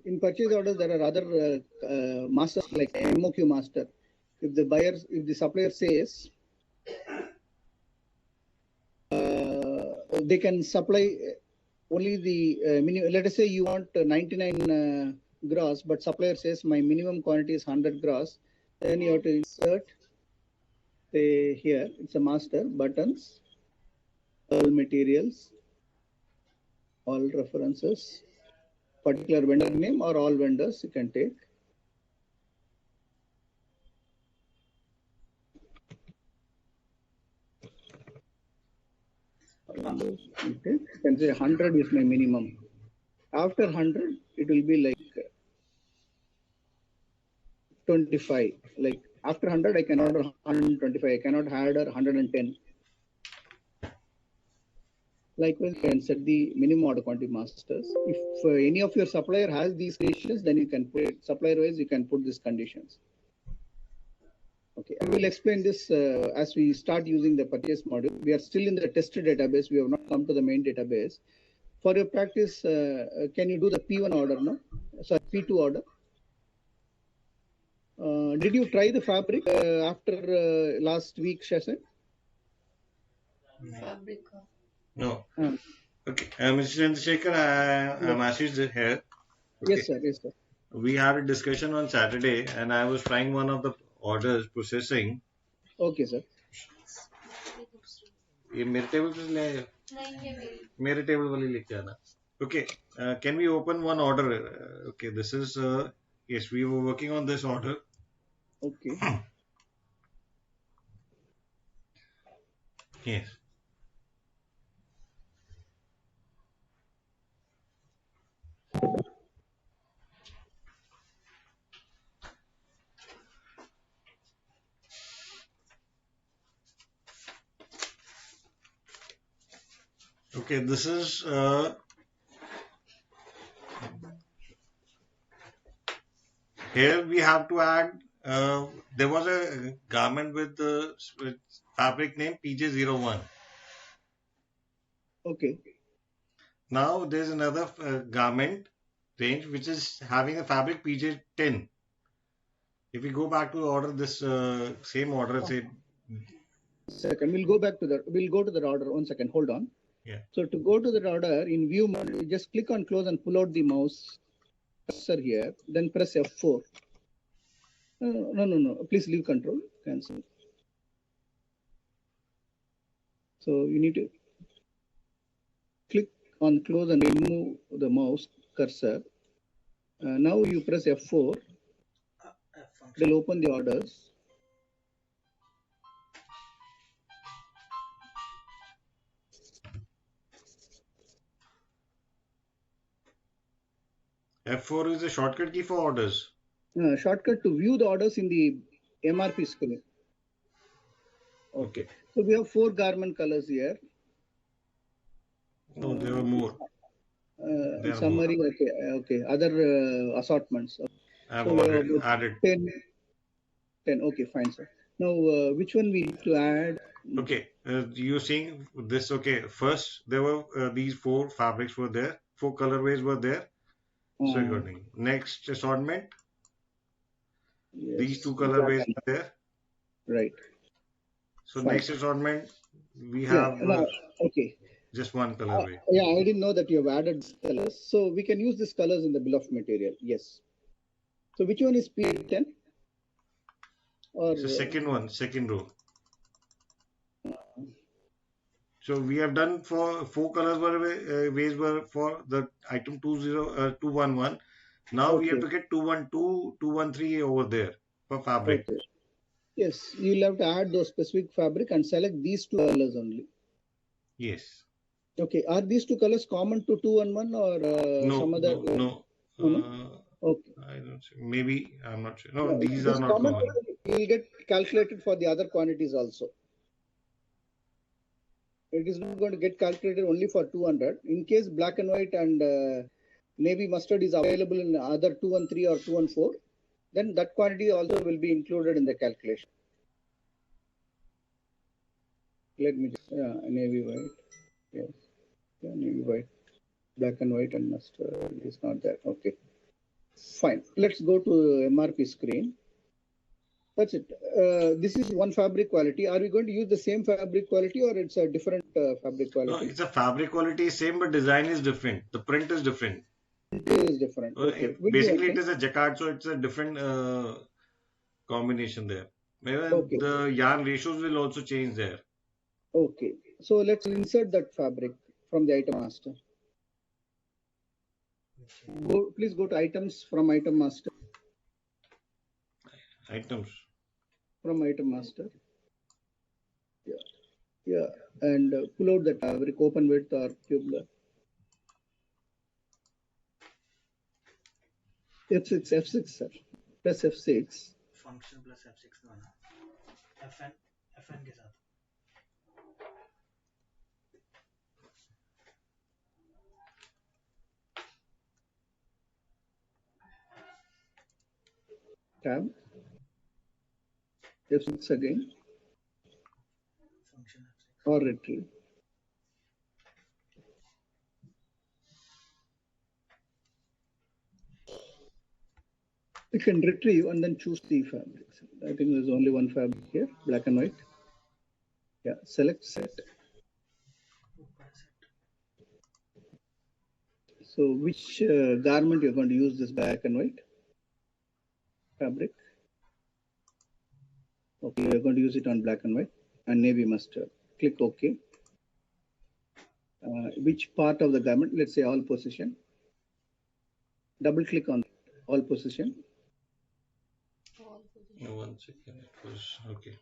In purchase orders, there are other masters like MOQ master. If the supplier says they can supply only the minimum. Let us say you want 99 gross, but supplier says my minimum quantity is 100 gross. Then you have to insert here. It's a master buttons, all materials, all references, particular vendor name or all vendors you can take. Okay. You can say 100 is my minimum. After 100, it will be like 25. Like after 100, I can order 125. I cannot order 110. Likewise, you can set the minimum order quantity masters. If any of your supplier has these conditions, then you can put it. Supplier wise, you can put these conditions. Okay, I will explain this as we start using the purchase module. We are still in the tested database. We have not come to the main database. For your practice, can you do the P1 order now? Sorry, P2 order. Did you try the fabric after last week's session? Fabric. No. Okay. Mr. Chandrasekhar, I'm Ashish here. Okay. Yes, sir. Yes, sir. We had a discussion on Saturday, and I was trying one of the orders processing. Okay, sir. ये मेरे table पे ले आए. नहीं ये मेरी. मेरे table वाली लेके आना. Okay. Can we open one order? Okay. This is yes. We were working on this order. Okay. Yes. Okay, this is here we have to add. There was a garment with the fabric name PJ01. Okay. Now there's another garment range which is having a fabric PJ10. If we go back to order this same order, say. Second, we'll go back to that. We'll go to the order. 1 second. Hold on. Yeah. So to go to the order in view mode, you just click on close and pull out the mouse cursor here. Then press F4. No. Please leave control. Cancel. So you need to click on close and remove the mouse cursor. Now you press F4. They'll open the orders. F4 is a shortcut key for orders. Shortcut to view the orders in the MRP screen. Okay. So we have 4 garment colors here. No, there are more. Summary. More. Okay. Other assortments. I've so already added 10. Okay, fine, sir. Now, which one we need to add? Okay, you're seeing this. Okay, first there were these 4 fabrics were there, 4 colorways were there. So next assortment, yes, these 2 colorways are there. Right. So fine. Next assortment, we have okay. Just 1 colorway. Yeah, I didn't know that you have added colors. So we can use these colors in the bill of material. Yes. So which one is P10? Or it's the second one, second row. So we have done for 4 colors ways were for the item 211. Now we have Okay. to get 212, 213 over there for fabric. Okay. Yes, you'll have to add those specific fabric and select these two colors only. Yes. Okay. Are these two colors common to 211 or some No, other? no. Okay. I don't see. Maybe I'm not sure. No, Yeah, these are this not common common. will get calculated for the other quantities also. It is not going to get calculated only for 200. In case black and white and navy mustard is available in other 213 or 214, then that quantity also will be included in the calculation. Let me just, navy white. Yes, yeah, navy white, black and white and mustard is not there. Okay, fine. Let's go to MRP screen. That's it. This is one fabric quality. Are we going to use the same fabric quality or it's a different fabric No, quality? it's a fabric quality is same, but design is different. The print is different. It is different. Okay. Basically, it is a jacquard, so it's a different combination there. Maybe Okay. the yarn ratios will also change there. Okay. So let's insert that fabric from the item master. Please go to items from item master. Items. From item master. Yeah. Yeah. And pull out that fabric, open width or tubular. F6, F6, sir. Press F6. Function plus F6 दोनों FN के साथ Tab. F6 again. function F6 Or retrieve. You can retrieve and then choose the fabric. I think there's only one fabric here, black and white. Yeah, select set. So which garment you're going to use this black and white fabric? Okay, you're going to use it on black and white and navy mustard. Click OK. Which part of the garment? Let's say all position. Double click on all position. All position. 1 second. It was okay.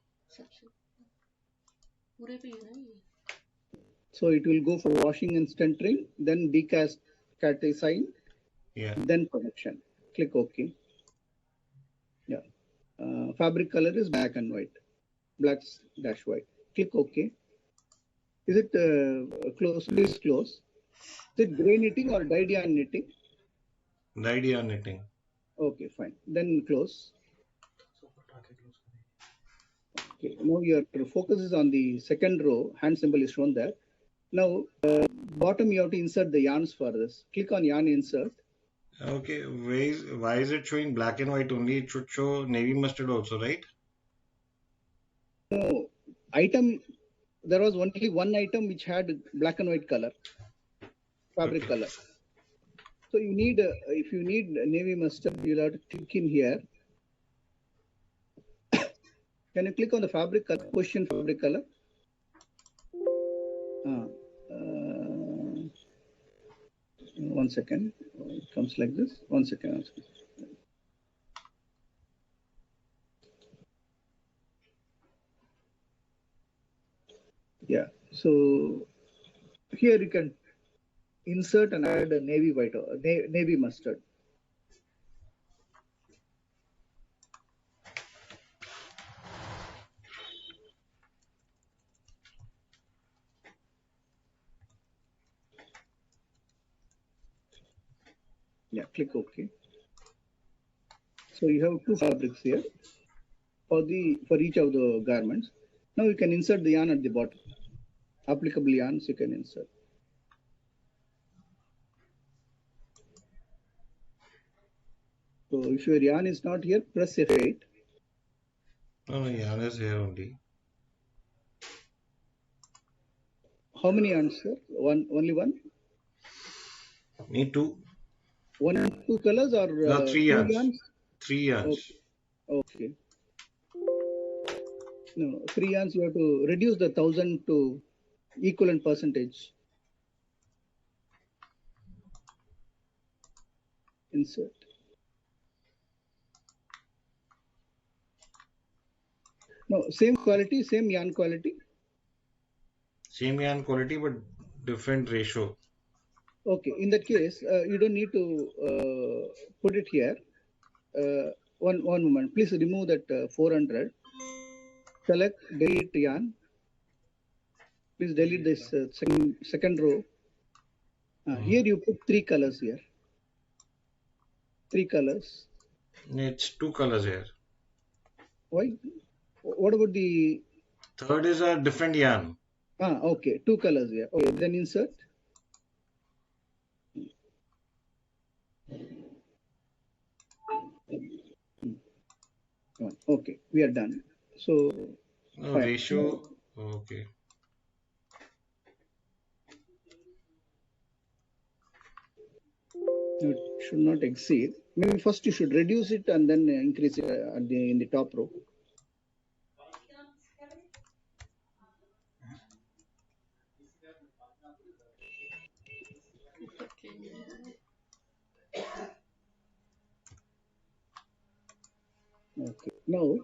पूरे पे ही है ना ये. So it will go for washing and centering, then decast sign, Yeah. then production. Click OK. Yeah. Fabric color is black and white, black dash white. Click OK. Is it close? Please close. Is it gray knitting or dyed yarn knitting? Dyed yarn knitting. Okay, fine. Then close. Okay. Now your focus is on the second row. Hand symbol is shown there. Now, bottom you have to insert the yarns for this. Click on yarn insert. Okay, why is it showing black and white only? It should show navy mustard also, right? No, item, there was only one item which had black and white color, fabric Okay. color. So you need, if you need navy mustard, you'll have to click in here. Can you click on the fabric color, position fabric color? One second, it comes like this. One second. Yeah, so here you can insert and add a navy white, navy mustard. Yeah, click OK. So you have two fabrics here for each of the garments. Now you can insert the yarn at the bottom. Applicable yarns you can insert. So if your yarn is not here, press F8. No, yarn is here only. How many yarns, sir? Only one? Need two. One and two colors or No, three two yarns. yarns? 3 yarns. Okay. No, 3 yarns you have to reduce the 1000 to equivalent percentage. Insert. No, same quality, same yarn quality. Same yarn quality but different ratio. Okay, in that case, you don't need to put it here. One moment, please remove that 400. Select delete yarn. Please delete this second row. Here you put 3 colors here. 3 colors. It's 2 colors here. Why? What about the Third is a different yarn. Okay, 2 colors here. Okay, then insert. Okay, we are done. So No, fine. ratio. Okay. It should not exceed. Maybe first you should reduce it and then increase it in the top row. Okay. Now,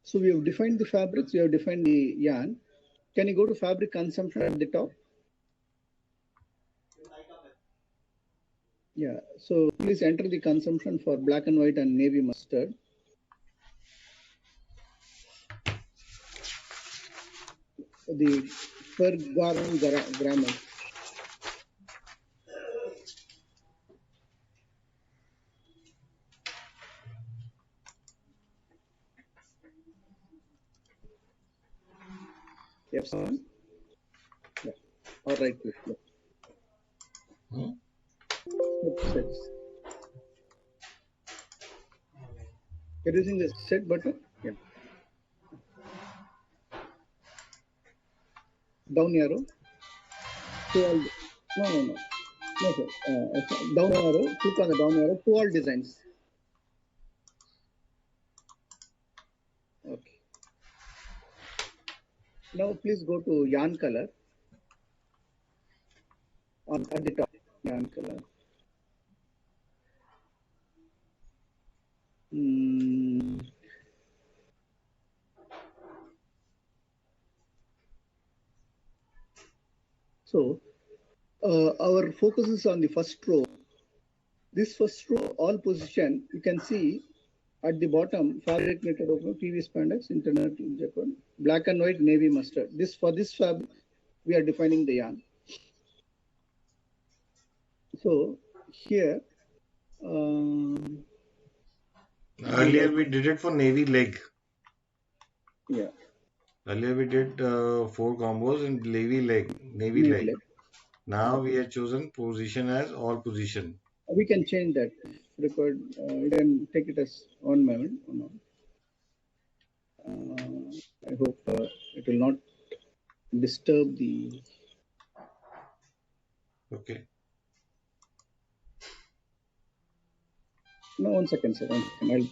so we have defined the fabrics, we have defined the yarn. Can you go to fabric consumption at the top? Yeah. So please enter the consumption for black and white and navy mustard. The per garment grammar. Yes. Yeah. All right. Yeah. Sets. You're using the set button? Yeah. Down arrow. To all. No. No, sir. Down arrow. Click on the down arrow to all designs. Okay. Now please go to yarn color. At the top, yarn color. So our focus is on the first row. This first row, all position, you can see at the bottom, fabric knitted open, PV spandex, internet Japan, black and white, navy mustard. For this fabric, we are defining the yarn. So here, Earlier we did it for navy leg. Yeah. Earlier we did 4 combos in navy leg. Now we have chosen position as all position. We can change that. Record. You can take it as 1 moment. I hope it will not disturb the. Okay. No, 1 second, sir. 1 second.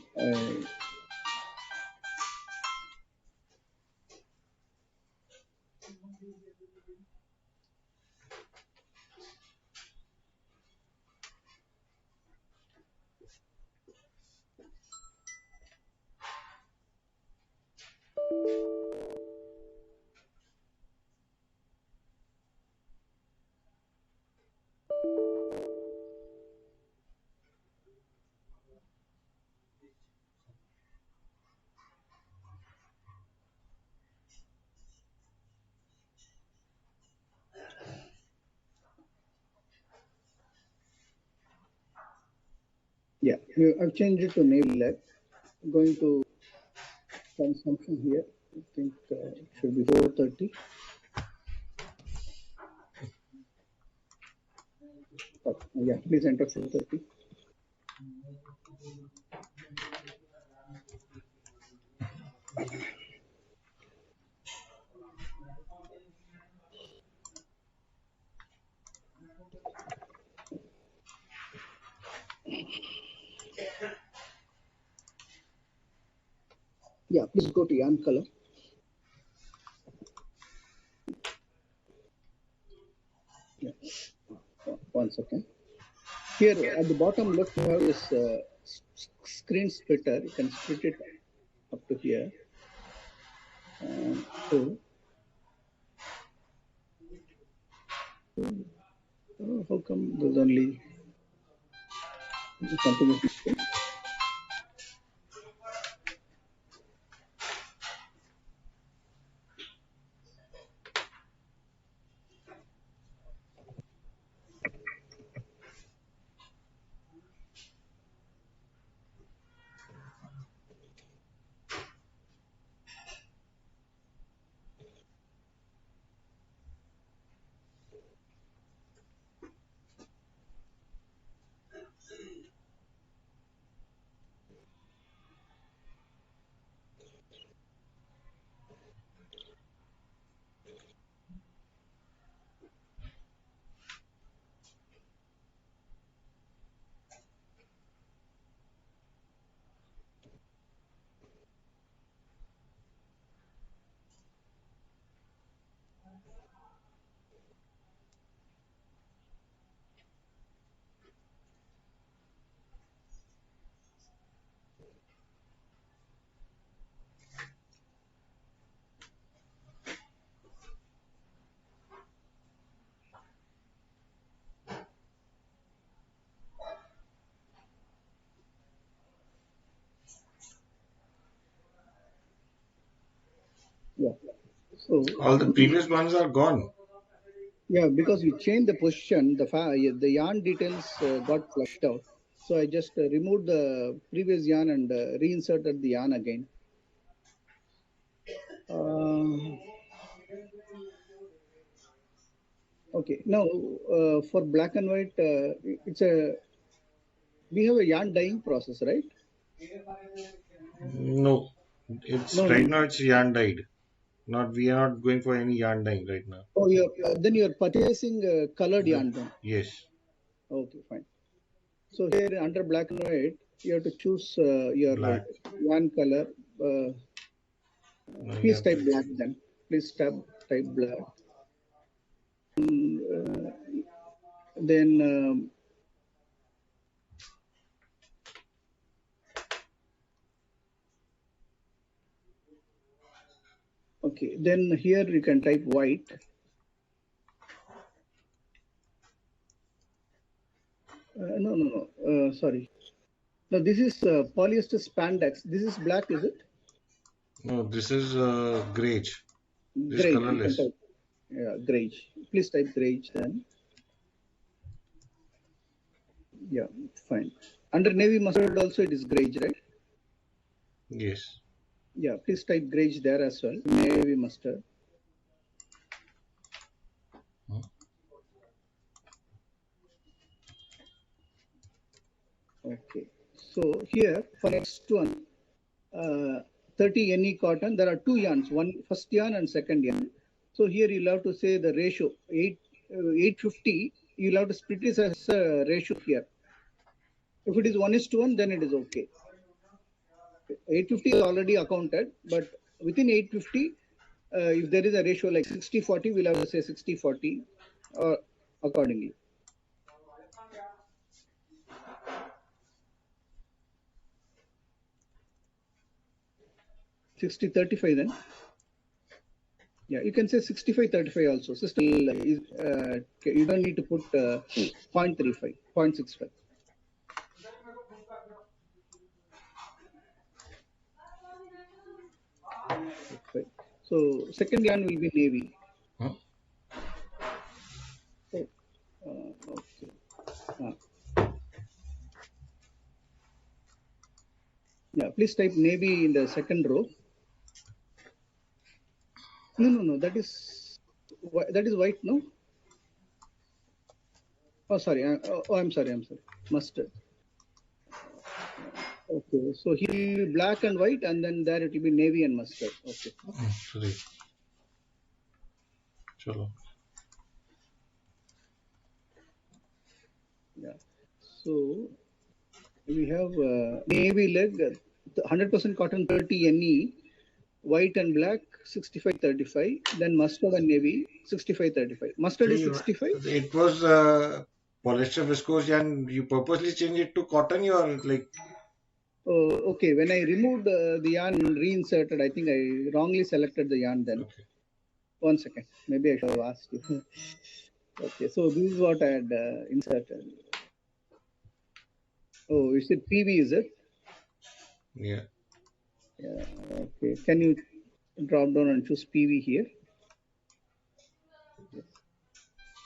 Yeah, I've changed it to navy leg. I'm going to consumption here. I think it should be 430. Yeah, please enter 430. Yeah, please go to yarn color. here at the bottom left, you have this screen splitter. You can split it up to here. So, how come there's only confirmation screen? Yeah. So All the previous ones are gone. yeah, because we changed the position, the yarn details got flushed out. So I just removed the previous yarn and reinserted the yarn again. Okay, now for black and white, we have a yarn dyeing process, right? No, it's No, right no. now it's yarn dyed. We are not going for any yarn dyeing right now. Oh, then you're purchasing colored yarn then. Yes. Okay, fine. So here under black and white, you have to choose your Black. yarn color. No, Please type black then. Please type black. Then okay, then here you can type white. No. Sorry. No, this is polyester spandex. This is black, is it? No, this is greige. This is Greige. You can colorless. type. Yeah, greige. Please type greige then. Yeah, fine. Under navy mustard also it is greige, right? Yes. Yeah, please type greige there as well. Navy mustard. Okay. So here for next one, 30 NE cotton, there are two yarns, first yarn and second yarn. So here you'll have to say the ratio 850. You'll have to split this as a ratio here. If it is 1:1, then it is okay. 850 is already accounted, but within 850, if there is a ratio like 60-40, we'll have to say 60-40 accordingly. $60-35 then. Yeah, you can say 65-35 also. System is, you don't need to put 0.35, 0.65. Okay. So second yarn will be navy. Huh? So, okay. Yeah, please type navy in the second row. No. That is white, no? Oh, sorry. I'm sorry. Mustard. Okay. So here will be black and white, and then there it will be navy and mustard. Okay. Sorry. Chalo. Yeah. So we have navy leg, 100% cotton 30 NE, white and black 65-35, then mustard and navy 65-35. Mustard is 65. It was polyester viscose yarn, you purposely change it to cotton or like, Oh, okay. When I removed the yarn and reinserted, I think I wrongly selected the yarn then. okay. 1 second. Maybe I should have asked you. Okay, so this is what I had inserted. Oh, is it PV, is it? Yeah. Yeah, okay. Can you drop down and choose PV here? Yes.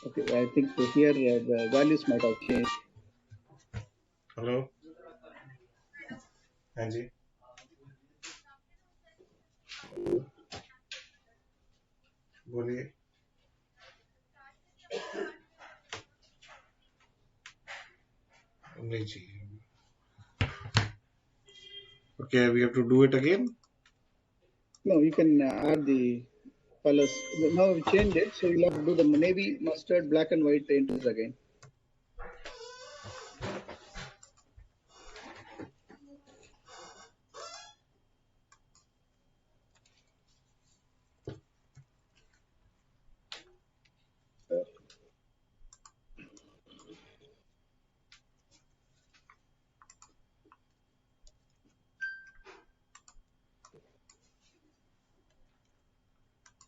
Okay, I think here the values might have changed. Hello? Angie? बोलिए. नहीं चाहिए. Okay, we have to do it again. No, you can add the colors. Now we changed it, so you'll have to do the navy, mustard, black and white entries again.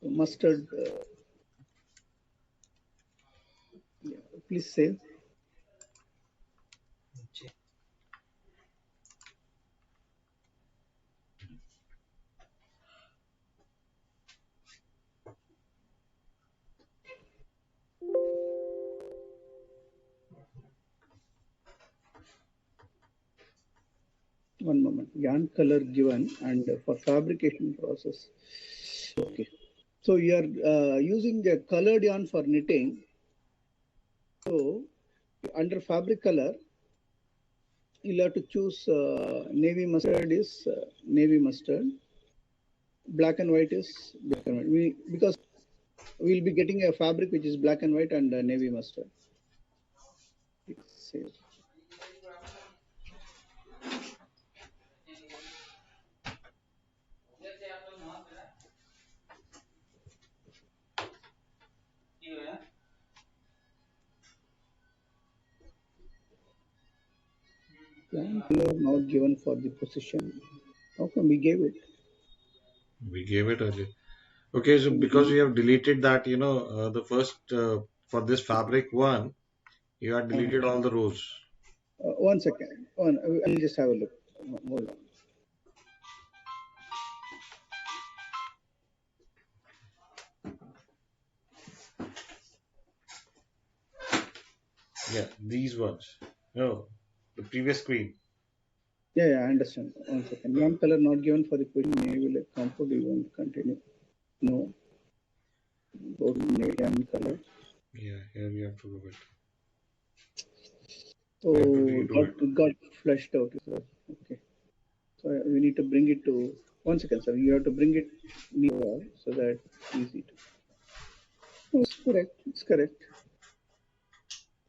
Mustard, yeah, please save. One moment. Yarn color given and for fabrication process. Okay. So you are using the colored yarn for knitting. So under fabric color, you'll have to choose navy mustard is navy mustard. Black and white is black and white. Because we'll be getting a fabric which is black and white and navy mustard. Save. Yarn color not given for the position. How come we gave it? We gave it earlier. Okay, so because we have deleted that, the first for this fabric one, you had deleted all the rows. 1 second. I'll just have a look. Hold on. Yeah, these ones. No, the previous screen. Yeah, I understand. 1 second. Yarn color not given for the position. Maybe like comfort. You want to continue? No. Go to yarn color. Yeah, here we have to go with. So We have to redo it. it got flushed out. Sir. Okay. So we need to bring it to 1 second, sir. You have to bring it near so that it's easy to. Oh, it's correct. It's correct.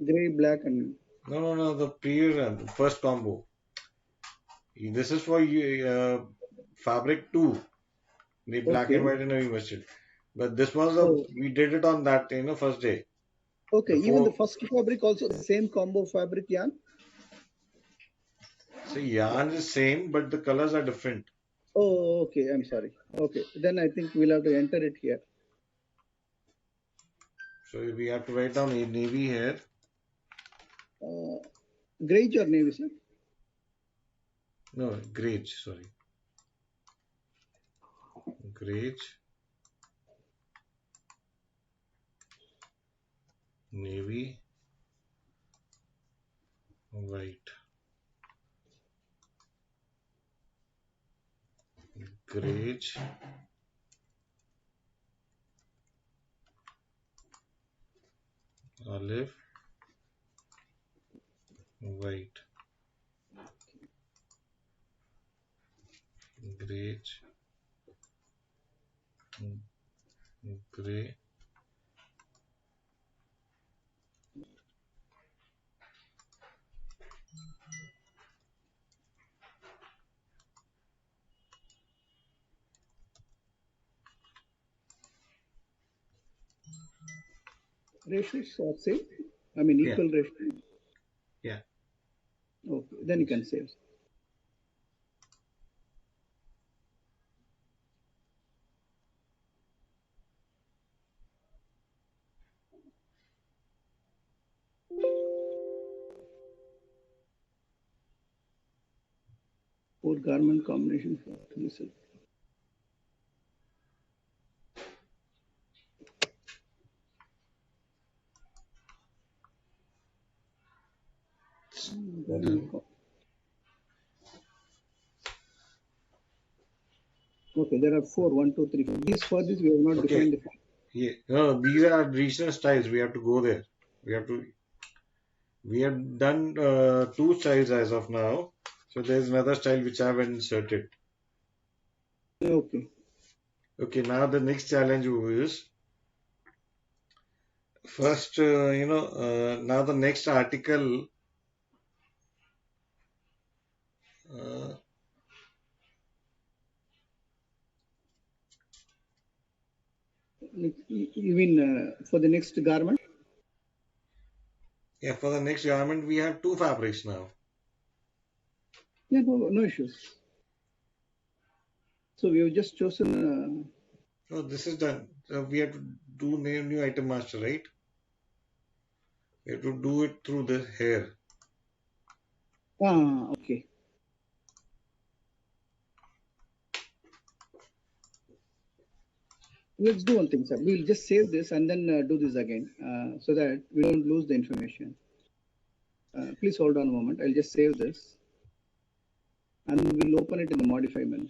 Gray, black, and No, the previous one, the first combo. This is for fabric two, the black and okay. white and navy mustard. But this was Oh, we did it on that first day. okay. The Even the four. first fabric also the same combo fabric yarn. So yarn is same, but the colors are different. Oh, okay. I'm sorry. Okay. Then I think we'll have to enter it here. So we have to write down a navy here. Grey or navy, sir? No, grage, sorry. Grage, navy, white. Grage, olive, white. Grage, gray, Ratios are same. I mean, Yeah. equal ratio. Yeah. Okay, then you can save. Four garment combination for result. Okay, there are four. 1, 2, 3, 4. These for this we have not Okay. defined the form. Yeah. No, these are regional styles. We have to go there. We have to. We have done two styles as of now. So there's another style which I have inserted. Okay. Okay. Now the next challenge is first. Now the next article. Uh, You mean for the next garment? yeah. For the next garment, we have two fabrics now. Yeah, no issues. So we have just chosen. No, this is done. We have to do new item master, right? We have to do it through the hair. Okay. Let's do one thing, sir. We'll just save this and then do this again so that we don't lose the information. Please hold on a moment. I'll just save this and we'll open it in the modify menu.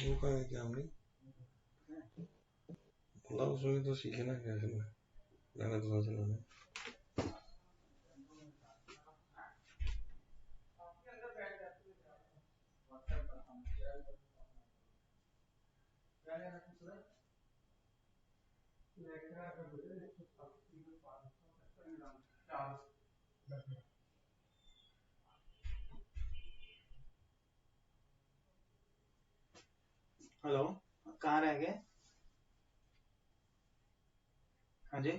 वो कहा है क्या हमने अल्लाह उसमें तो सीखना कैसे में गाना तो चलाना हेलो, कहाँ रह गए? हाँ जी,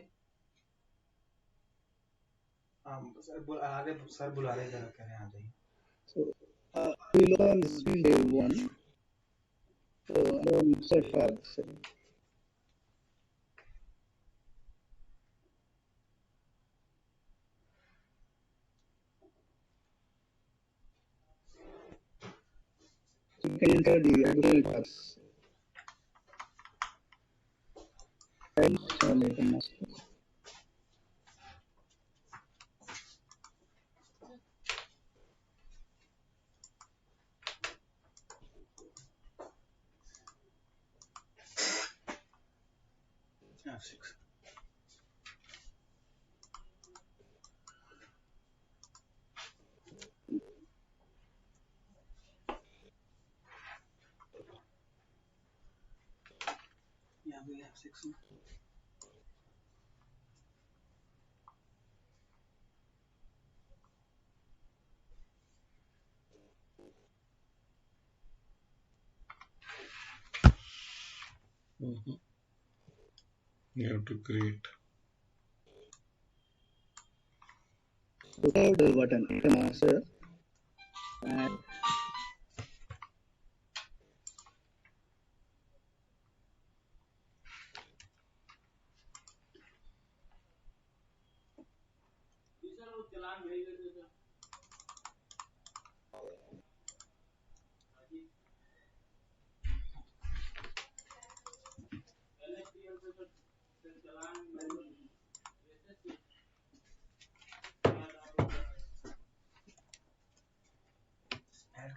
सर आगे सर बुला रहे, जरा कह रहे हैं आ जाइए. So we'll open this field 1. So insert fabrics. So you can insert the additional fabrics. And item master. F6. Yeah, we have 6. you have to create So third button, item master. And add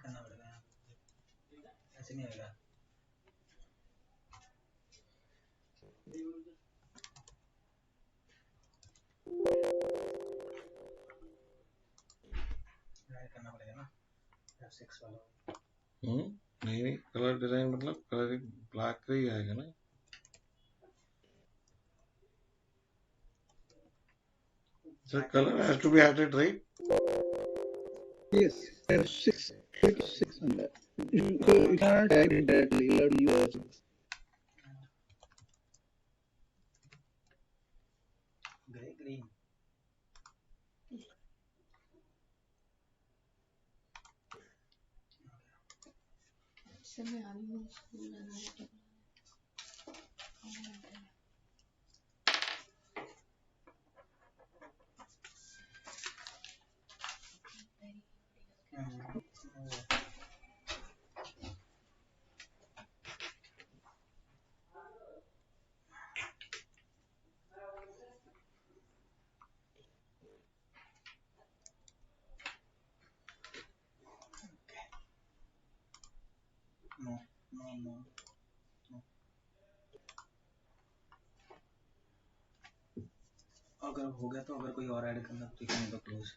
करना पड़ेगा, ऐसे नहीं आएगा। Add करना पड़ेगा ना F6 वाला। नहीं कलर डिजाइन मतलब कलर ब्लैक का ही आएगा ना। So color has to be added, right? Yes, F6, click F6 on that. You cannot add it directly, you have to use F6. Green. समय आ रही हूँ स्कूल जाना है। No. अगर हो गया तो अगर कोई और ऐड करना तो नहीं तो क्लोज।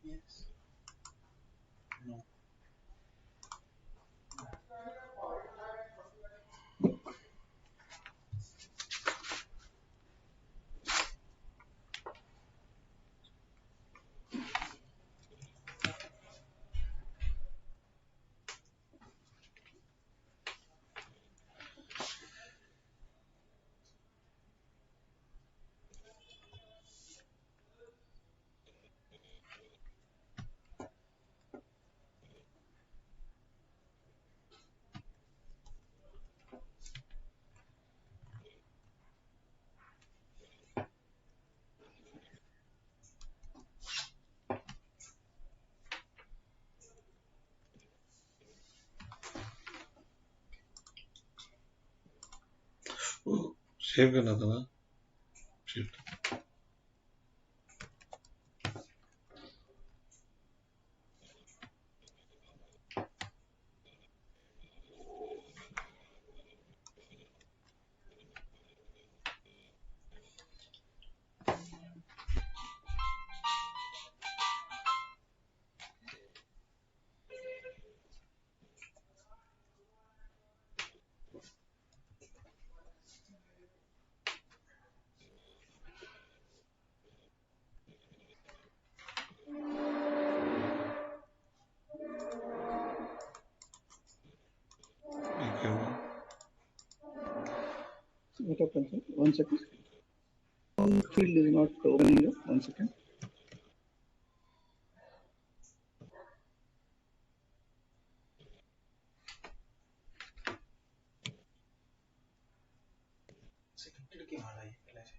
Yes. No. सेव करना था ना। Shit. What happens? 1 second. Field is not opening here. 1 second. Selected क्यों आ रहा है पहले से?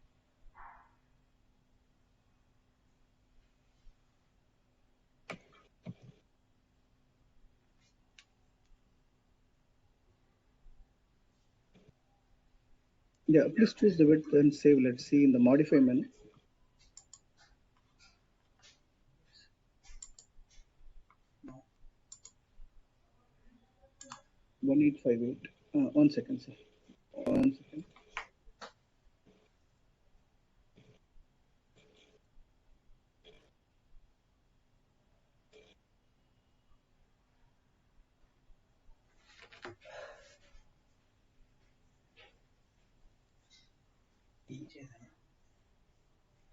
Yeah, please choose the width and save. Let's see in the modify menu. No. 1858. 1 second, sir. 1 second.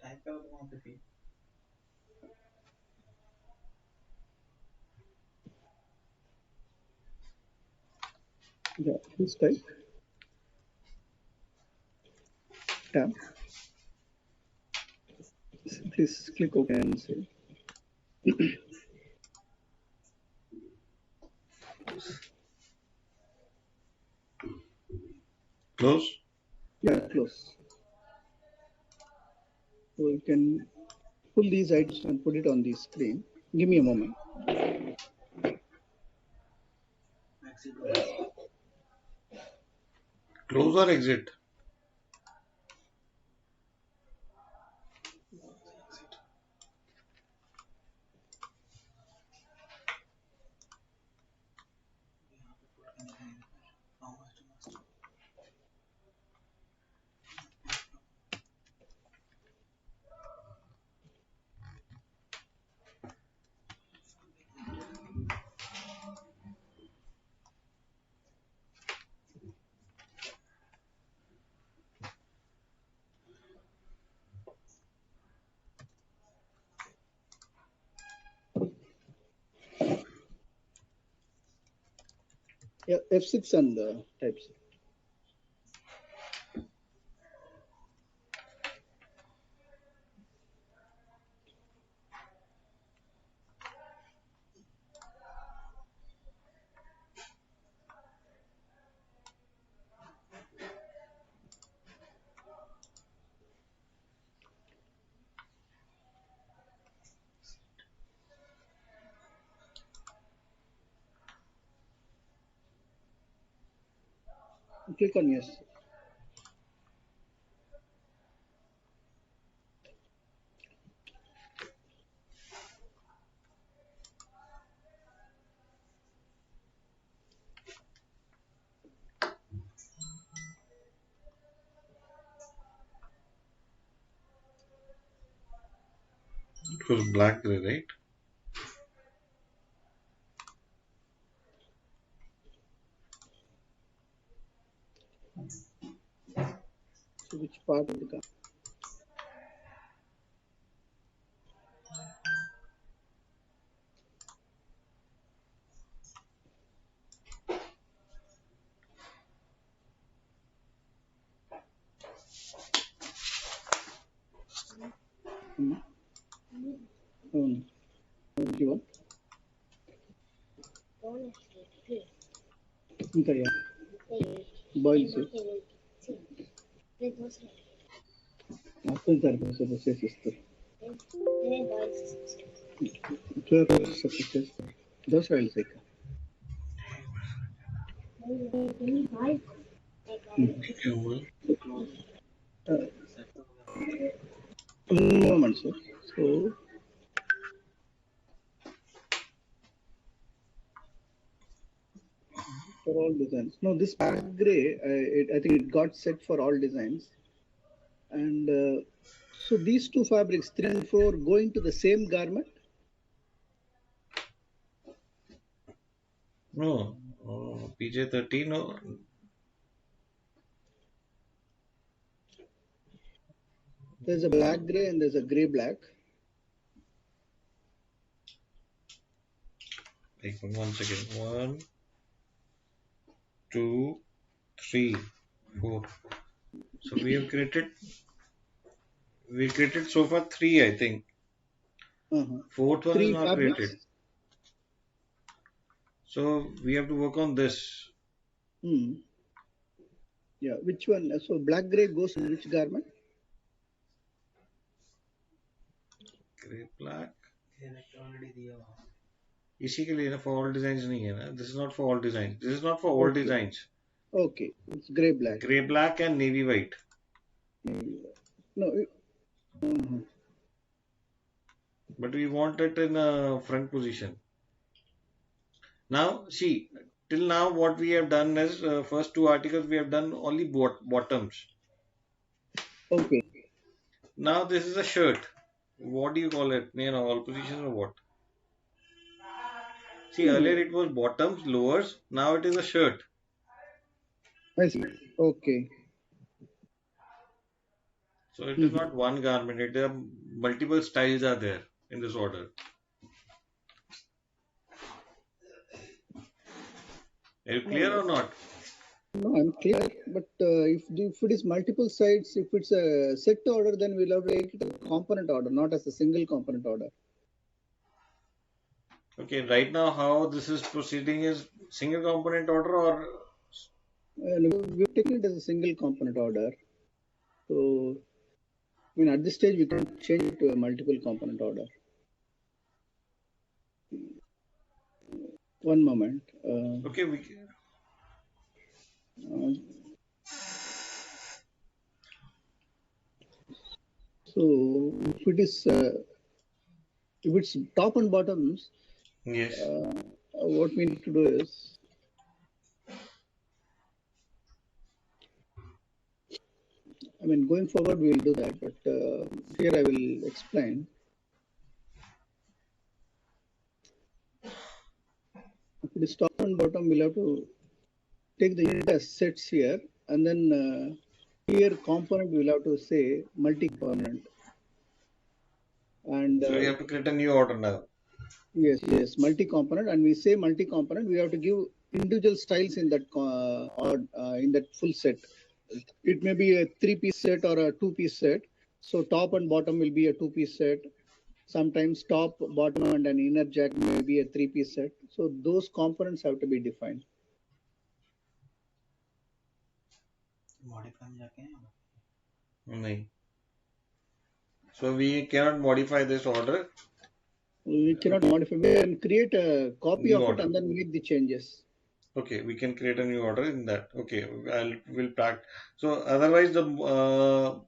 Type करो तो वहाँ पे फिर Yeah, please type. Tab. Please click OK and save. Close. Yeah, close. So you can pull these items and put it on the screen. Give me a moment. Close or exit? Yeah, F6 and types. Click on yes. It was black gray, right? So which part of the car? Hmm. What do you want? ఇంకా yeah. Boil soup. అర్థం సరిపోతుంది చేసిస్తారు దోసకాయలు సేక moment, sir. So for all designs. No, this black gray, I think it got set for all designs. And so these two fabrics, 3 and 4, go into the same garment? No. PJ30, no. There's a black gray and there's a gray black. Like 1 second. 1, 2, 3, 4. So we created so far 3, I think. Fourth one 3 is not fabrics? created. So we have to work on this. Yeah, which one? So black gray goes in which garment? Gray black. इसी के लिए ना for all designs नहीं है ना. This is not for all designs. This is not for all designs. Okay, it's gray black. Gray black and navy white. No. But we want it in a front position. Now see, till now what we have done is first two articles we have done only bottoms. Okay. Now this is a shirt. What do you call it? All positions or what? See, earlier it was bottoms, lowers. Now it is a shirt. I see. Okay. So it is not one garment. There are multiple styles are there in this order. Are you clear or not? No, I'm clear. But if it is multiple sites, if it's a set order, then we'll have to make it a component order, not as a single component order. Okay, right now how this is proceeding is single component order or We've taken it as a single component order. So, at this stage, we can change it to a multiple component order. One moment. okay, we can. So, if it's top and bottoms, Yes. what we need to do is going forward, we'll do that, but here I will explain. If it is top and bottom, we'll have to take the unit as sets here, and then here component, we'll have to say multi-component. And So we have to create a new order now. yes, multi-component, and we say multi-component, we have to give individual styles in that in that full set. It may be a 3-piece set or a 2-piece set. So top and bottom will be a 2-piece set. Sometimes top, bottom, and an inner jack may be a 3-piece set. So those components have to be defined. No. So we cannot modify this order. We cannot modify. We can create a copy New of order. it and then make the changes. Okay, we can create a new order in that. Okay, we'll practice. So otherwise the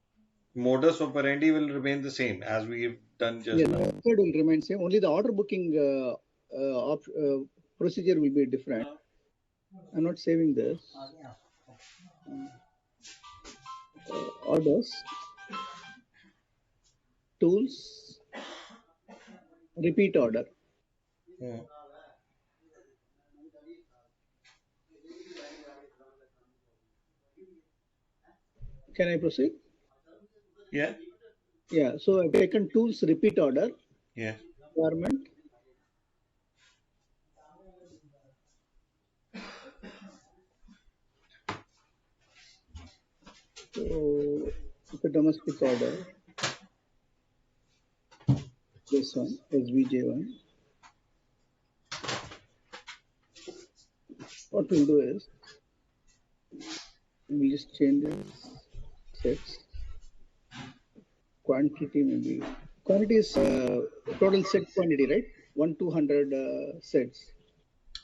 modus operandi will remain the same as we've done just Yes, now. the method will remain same. Only the order booking procedure will be different. I'm not saving this. Orders, tools, repeat order. Can I proceed? Yeah. Yeah. So I've taken tools repeat order. Yeah. Garment. So the domestic order. This one, SVJ1. What we'll do is we'll just change this sets. Quantity maybe. Quantity is total set quantity, right? 200 sets.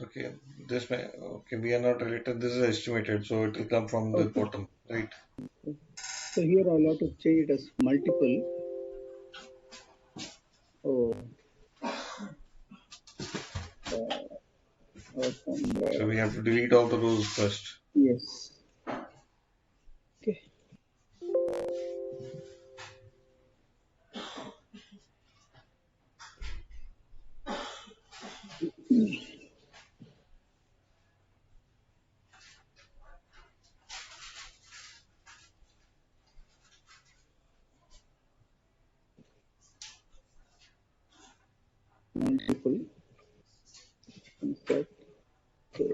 Okay. This way. Okay, we are not related. This is estimated, so it will come from the bottom, right? So here I'll have to change it as multiple. Oh. So we have to delete all the rows first. Yes. Okay. Multiple. Insert. So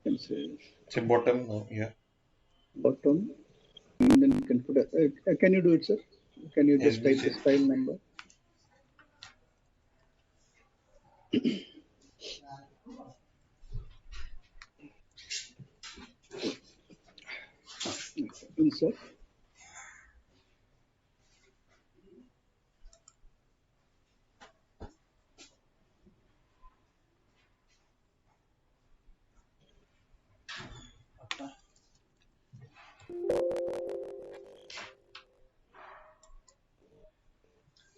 can say Say bottom. No, yeah. bottom. And then you can put a, can you do it, sir? Can you just type the SVJ. style number? Insert.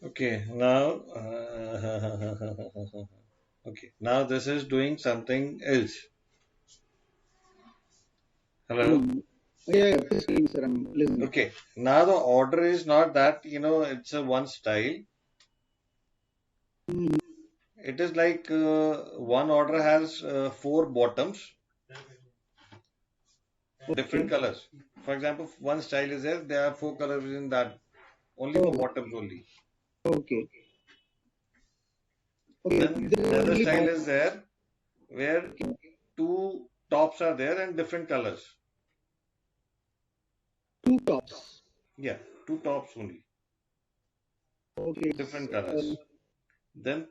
Okay, now Okay, now this is doing something else. Hello. Hmm. Yeah, please tell me, sir. I'm listening. Okay, now the order is not that, it's a one style. Hmm. It is like one order has four bottoms, different Okay. colors. For example, one style is there, there are four colors in that, only for Oh, bottoms only. okay. Okay. Then There is another only style is there where okay. two tops are there and different colors. Two tops. Yeah, two tops only, Okay. different colors. Then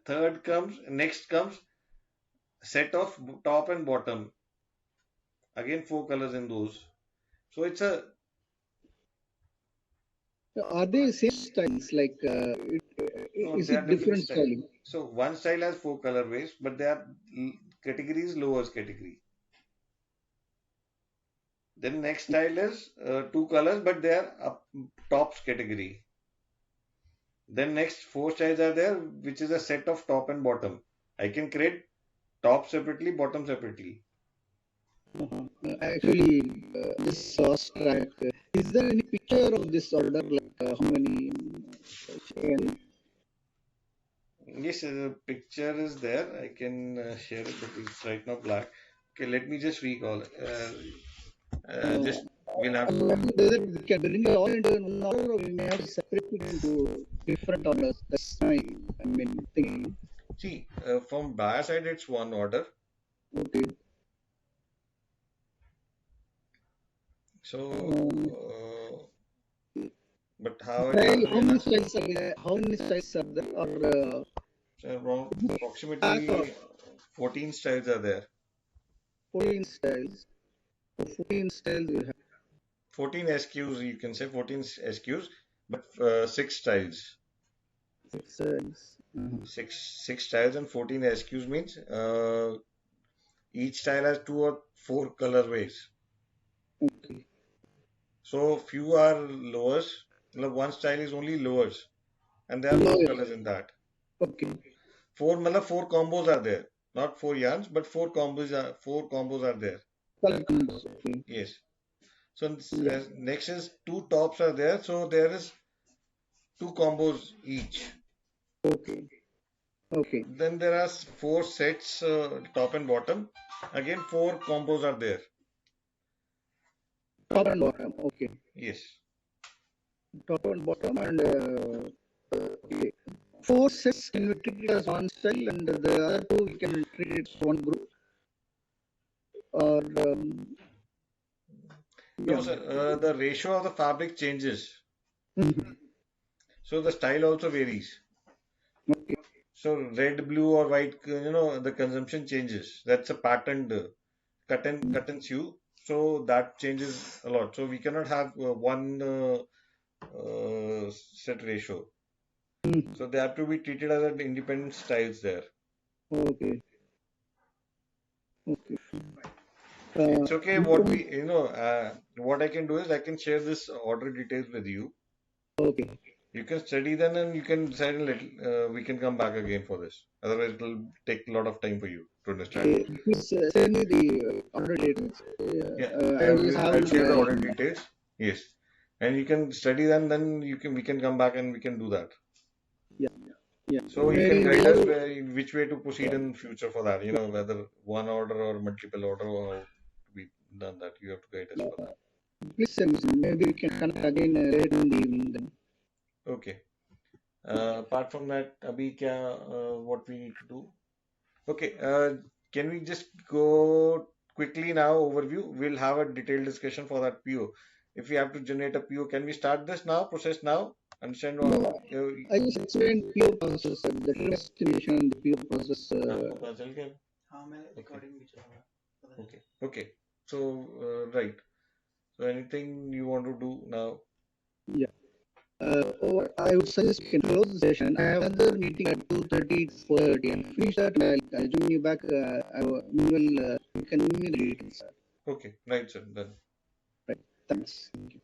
next comes set of top and bottom. Again, four colors in those. So it's a Are they same styles? Like, no, is they are it different different style. styling? So one style has four colorways, but they are categories lowest category. Then next style is two colors, but they are up tops category. Then next four styles are there, which is a set of top and bottom. I can create top separately, bottom separately. Actually, this lost track. Is there any picture of this order? Like, how many? And, Yes, the picture is there. I can share it, but it's right now black. Okay, let me just recall. Just we'll have whether we can bring it all into one order, or we may have to separate it into different orders. That's my, I mean, thinking. see from buyer side, it's one order. Okay. So, Um, but how it style, is how many realized? styles are there? How many styles are there? Or Around back or approximately 14 styles are there. 14 styles? So 14 styles we have. 14 SQs, you can say 14 SQs, but six styles. 6 styles. Six styles and 14 SQs means each style has two or four colorways. Okay. So few are lowers. One style is only lowers, and there are four Lowest. colors in that. Okay. Four combos are there. Not four yarns, but four combos are there. Color combos. Okay. Yes. So Yeah. next is two tops are there. So there is two combos each. Okay. Okay. Then there are four sets, top and bottom. Again, four combos are there. Top and bottom. Okay. Yes. Top and bottom and okay. 4 sets can we treat it as one style and the other two we can treat it as one group or No, yeah. sir. The ratio of the fabric changes. Mhm. So the style also varies. Okay. So red, blue, or white, the consumption changes. That's a patterned cut and sew. So that changes a lot. So we cannot have one set ratio. Mhm. So they have to be treated as an independent styles there. Okay. Okay. It's okay. Income- What I can do is I can share this order details with you. okay. You can study them and you can decide a little. We can come back again for this. Otherwise, it will take a lot of time for you to understand. Please send me the order details. Yeah, I will just have I'll it. share the order details. Yes, and you can study them. Then we can come back and we can do that. Yeah. Yeah. So you can Maybe guide us more. which way to proceed in future for that. Whether one order or multiple order or how to be done that. You have to guide us for that. Please send me. Maybe we can connect again later in the evening then. Okay. Apart from that, Abhi, what we need to do? Okay. Can we just go quickly now overview? We'll have a detailed discussion for that PO. If we have to generate a PO, can we start this now? Process now? Understand? No, I just explained PO process, the estimation and the PO process. आपको पता चल गया? हाँ मैंने Okay. recording भी चला रहा पता नहीं। Okay. Okay. So, right. So, anything you want to do now? Yeah. I would suggest we can close the session. I have another meeting at 2:30 to 4:30. And finish that, I'll join you back. You can give me the details. Okay. Right, sir. Done. Right. Thanks. Thank you.